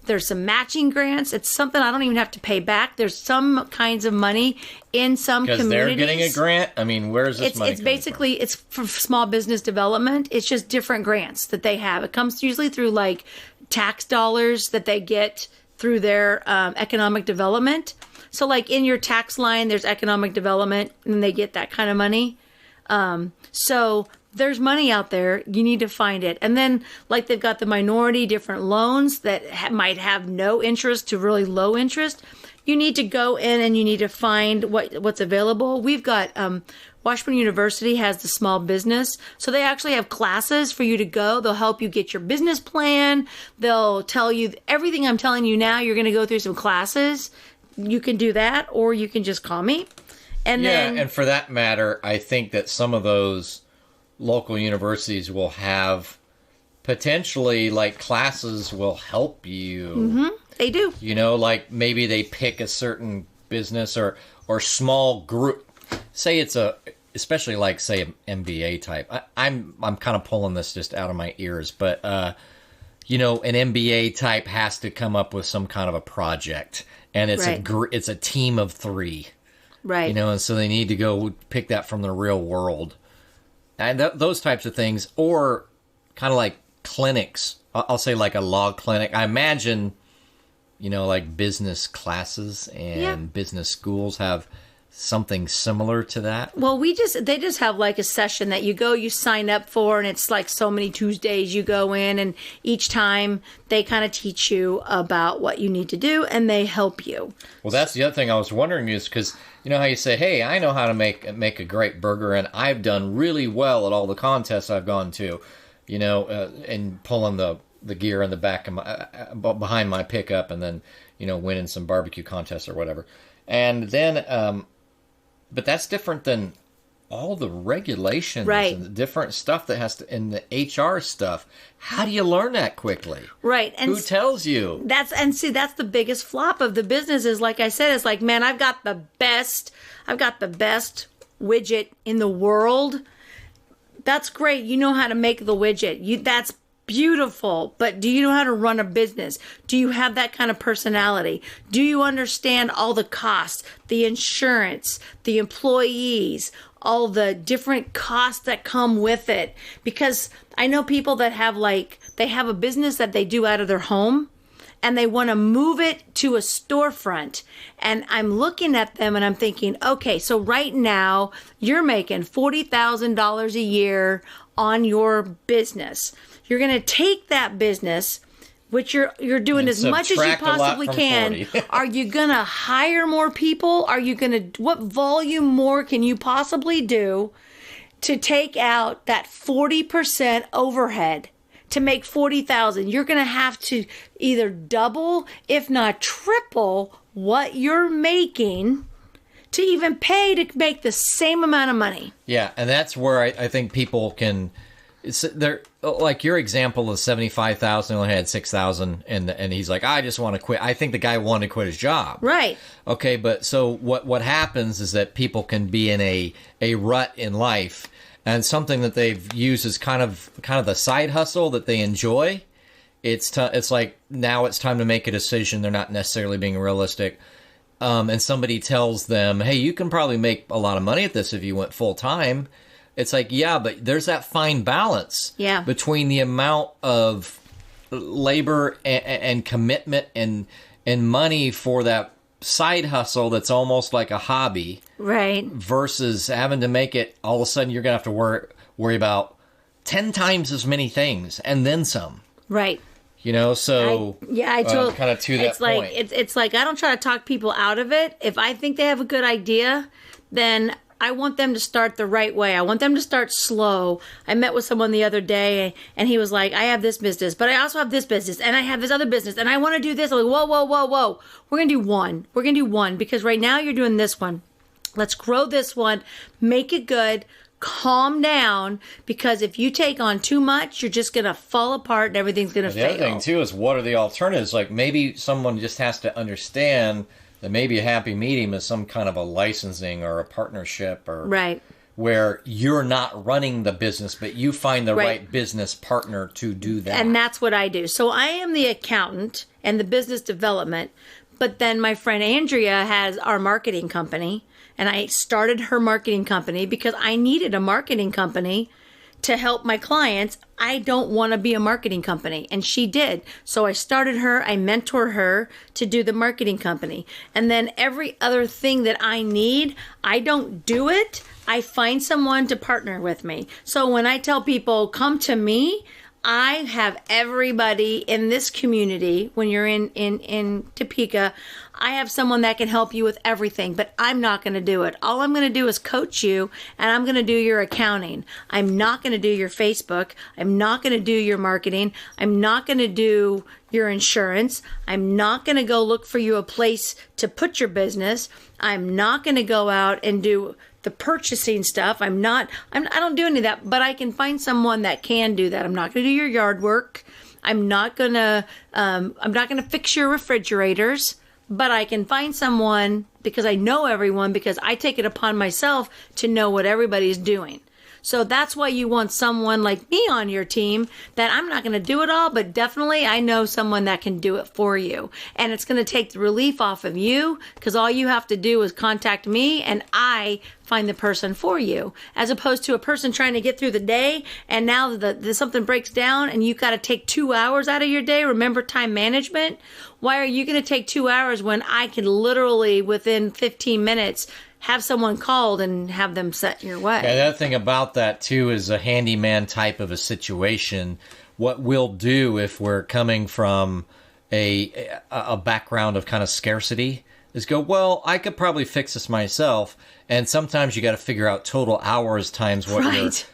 There's some matching grants. It's something I don't even have to pay back. There's some kinds of money in some communities. Because they're getting a grant? I mean, where's this money coming from? It's for small business development. It's just different grants that they have. It comes usually through like tax dollars that they get through their economic development. So like in your tax line, there's economic development and they get that kind of money. So there's money out there. You need to find it. And then like they've got the minority different loans that might have no interest to really low interest. You need to go in and you need to find what's available. We've got Washburn University has the small business. So they actually have classes for you to go. They'll help you get your business plan. They'll tell you everything I'm telling you now. You're going to go through some classes. You can do that, or you can just call me. And for that matter, I think that some of those local universities will have potentially like classes will help you. Mm-hmm. They do. You know, like maybe they pick a certain business or small group. Say it's especially like say an MBA type. I'm kind of pulling this just out of my ears, but you know, an MBA type has to come up with some kind of a project. And it's it's a team of 3, right? You know, and so they need to go pick that from the real world, and those types of things, or kind of like clinics. I'll say like a law clinic. I imagine, you know, like business classes and business schools have something similar to that. Well, they just have like a session that you sign up for, and it's like so many Tuesdays you go in, and each time they kind of teach you about what you need to do and they help you. Well, that's the other thing I was wondering is because you know how you say, hey, I know how to make a great burger, and I've done really well at all the contests I've gone to, you know, and pulling the gear in the back of behind my pickup, and then, you know, winning some barbecue contests or whatever. And then but that's different than all the regulations and the different stuff that has to, and the HR stuff. How do you learn that quickly? Right. And who tells you? That's the biggest flop of the business is, like I said, it's like, man, I've got the best widget in the world. That's great. You know how to make the widget. That's beautiful, but do you know how to run a business? Do you have that kind of personality? Do you understand all the costs, the insurance, the employees, all the different costs that come with it? Because I know people that have they have a business that they do out of their home and they want to move it to a storefront. And I'm looking at them and I'm thinking, okay, so right now you're making $40,000 a year on your business. You're going to take that business which you're doing And as much as you subtract a lot possibly from can. 40. Are you going to hire more people? What volume more can you possibly do to take out that 40% overhead to make 40,000? You're going to have to either double, if not triple, what you're making to even pay to make the same amount of money. Yeah, and that's where I think people can. They're like your example of 75,000, only had 6,000, and he's like, I just want to quit. I think the guy wanted to quit his job. Right. Okay, but so what happens is that people can be in a rut in life, and something that they've used as kind of the side hustle that they enjoy. It's like now it's time to make a decision. They're not necessarily being realistic. And somebody tells them, hey, you can probably make a lot of money at this if you went full time. It's like, yeah, but there's that fine balance between the amount of labor and commitment and money for that side hustle that's almost like a hobby. Right. Versus having to make it, all of a sudden you're going to have to worry about 10 times as many things and then some. Right. You know, so I totally kind of to that it's like, point. It's like I don't try to talk people out of it. If I think they have a good idea, then I want them to start the right way. I want them to start slow. I met with someone the other day, and he was like, I have this business, but I also have this business, and I have this other business, and I want to do this. I'm like, whoa, whoa, whoa, whoa. We're going to do one. We're going to do one, because right now you're doing this one. Let's grow this one. Make it good. Calm down, because if you take on too much, you're just going to fall apart and everything's going to fail. The other thing, too, is what are the alternatives? Like, maybe someone just has to understand that maybe a happy medium is some kind of a licensing or a partnership, or right, where you're not running the business, but you find the right business partner to do that. And that's what I do. So I am the accountant and the business development, but then my friend Andrea has our marketing company. And I started her marketing company because I needed a marketing company to help my clients. I don't want to be a marketing company. And she did. So I started her. I mentor her to do the marketing company. And then every other thing that I need, I don't do it. I find someone to partner with me. So when I tell people, come to me, I have everybody in this community. When you're in Topeka, I have someone that can help you with everything, but I'm not going to do it. All I'm going to do is coach you, and I'm going to do your accounting. I'm not going to do your Facebook. I'm not going to do your marketing. I'm not going to do your insurance. I'm not going to go look for you a place to put your business. I'm not going to go out and do the purchasing stuff. I don't do any of that, but I can find someone that can do that. I'm not going to do your yard work. I'm not going to fix your refrigerators, but I can find someone, because I know everyone, because I take it upon myself to know what everybody's doing. So that's why you want someone like me on your team, that I'm not going to do it all, but definitely I know someone that can do it for you. And it's going to take the relief off of you, because all you have to do is contact me and I find the person for you, as opposed to a person trying to get through the day, and now something breaks down and you got to take 2 hours out of your day. Remember time management. Why are you going to take 2 hours when I can literally within 15 minutes have someone called and have them set your way? Yeah, the other thing about that, too, is a handyman type of a situation. What we'll do if we're coming from a background of kind of scarcity is go, well, I could probably fix this myself. And sometimes you got to figure out total hours times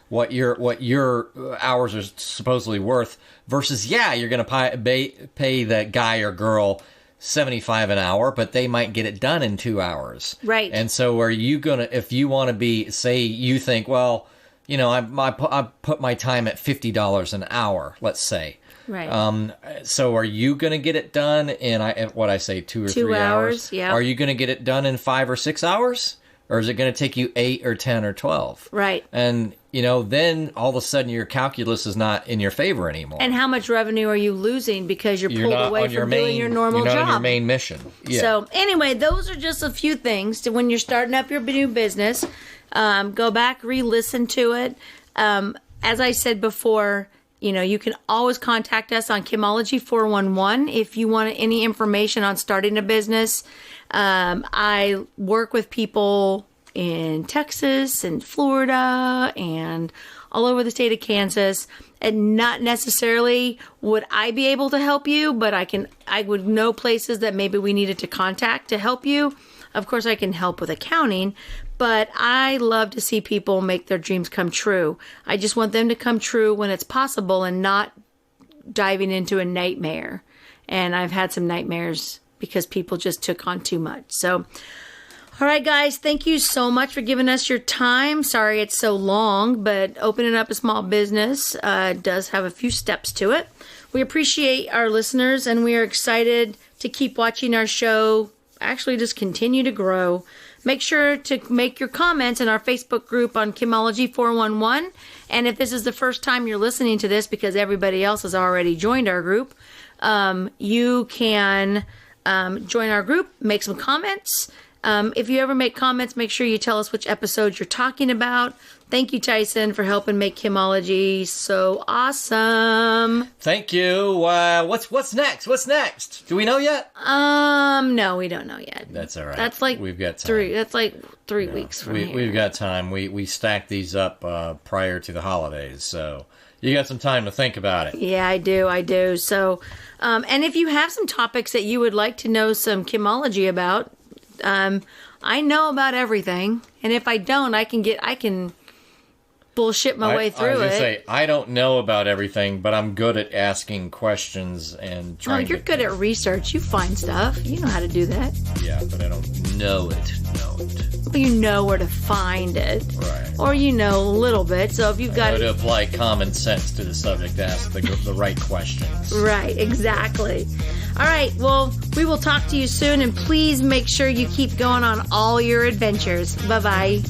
what your hours are supposedly worth, versus, yeah, you're going to pay that guy or girl $75 an hour, but they might get it done in 2 hours. Right. And so are you going to, if you want to be, say you think, well, you know, I put my time at $50 an hour, let's say. Right. So are you going to get it done in, 2 or 3 hours? Yeah. Are you going to get it done in 5 or 6 hours? Or is it going to take you 8 or 10 or 12? Right. And, you know, then all of a sudden your calculus is not in your favor anymore. And how much revenue are you losing because you're pulled away from doing your normal job? You're not on your main mission. Yeah. So anyway, those are just a few things to when you're starting up your new business. Go back, re-listen to it. As I said before, you know, you can always contact us on Kimology 411 if you want any information on starting a business. I work with people in Texas and Florida and all over the state of Kansas. And not necessarily would I be able to help you, but I would know places that maybe we needed to contact to help you. Of course, I can help with accounting, but I love to see people make their dreams come true. I just want them to come true when it's possible and not diving into a nightmare. And I've had some nightmares because people just took on too much. So, all right, guys, thank you so much for giving us your time. Sorry it's so long, but opening up a small business does have a few steps to it. We appreciate our listeners, and we are excited to keep watching our show actually just continue to grow. Make sure to make your comments in our Facebook group on Kimology 411. And if this is the first time you're listening to this because everybody else has already joined our group, you can join our group, make some comments. If you ever make comments, make sure you tell us which episodes you're talking about. Thank you, Tyson, for helping make Kimology so awesome. Thank you. What's next? What's next? Do we know yet? No, we don't know yet. That's all right. That's like we've got time. 3 weeks from here. We've got time. We stacked these up prior to the holidays, so you got some time to think about it. Yeah, I do. So, and if you have some topics that you would like to know some Kimology about, I know about everything, and if I don't, I can bullshit my way through I was it. gonna say, I don't know about everything, but I'm good at asking questions and trying. You're good at research. You find stuff. You know how to do that. Yeah, but I don't know it. Well, you know where to find it. Right. Or you know a little bit. So if you've got to apply common sense to the subject to ask the right questions. Right, exactly. All right, well, we will talk to you soon, and please make sure you keep going on all your adventures. Bye-bye.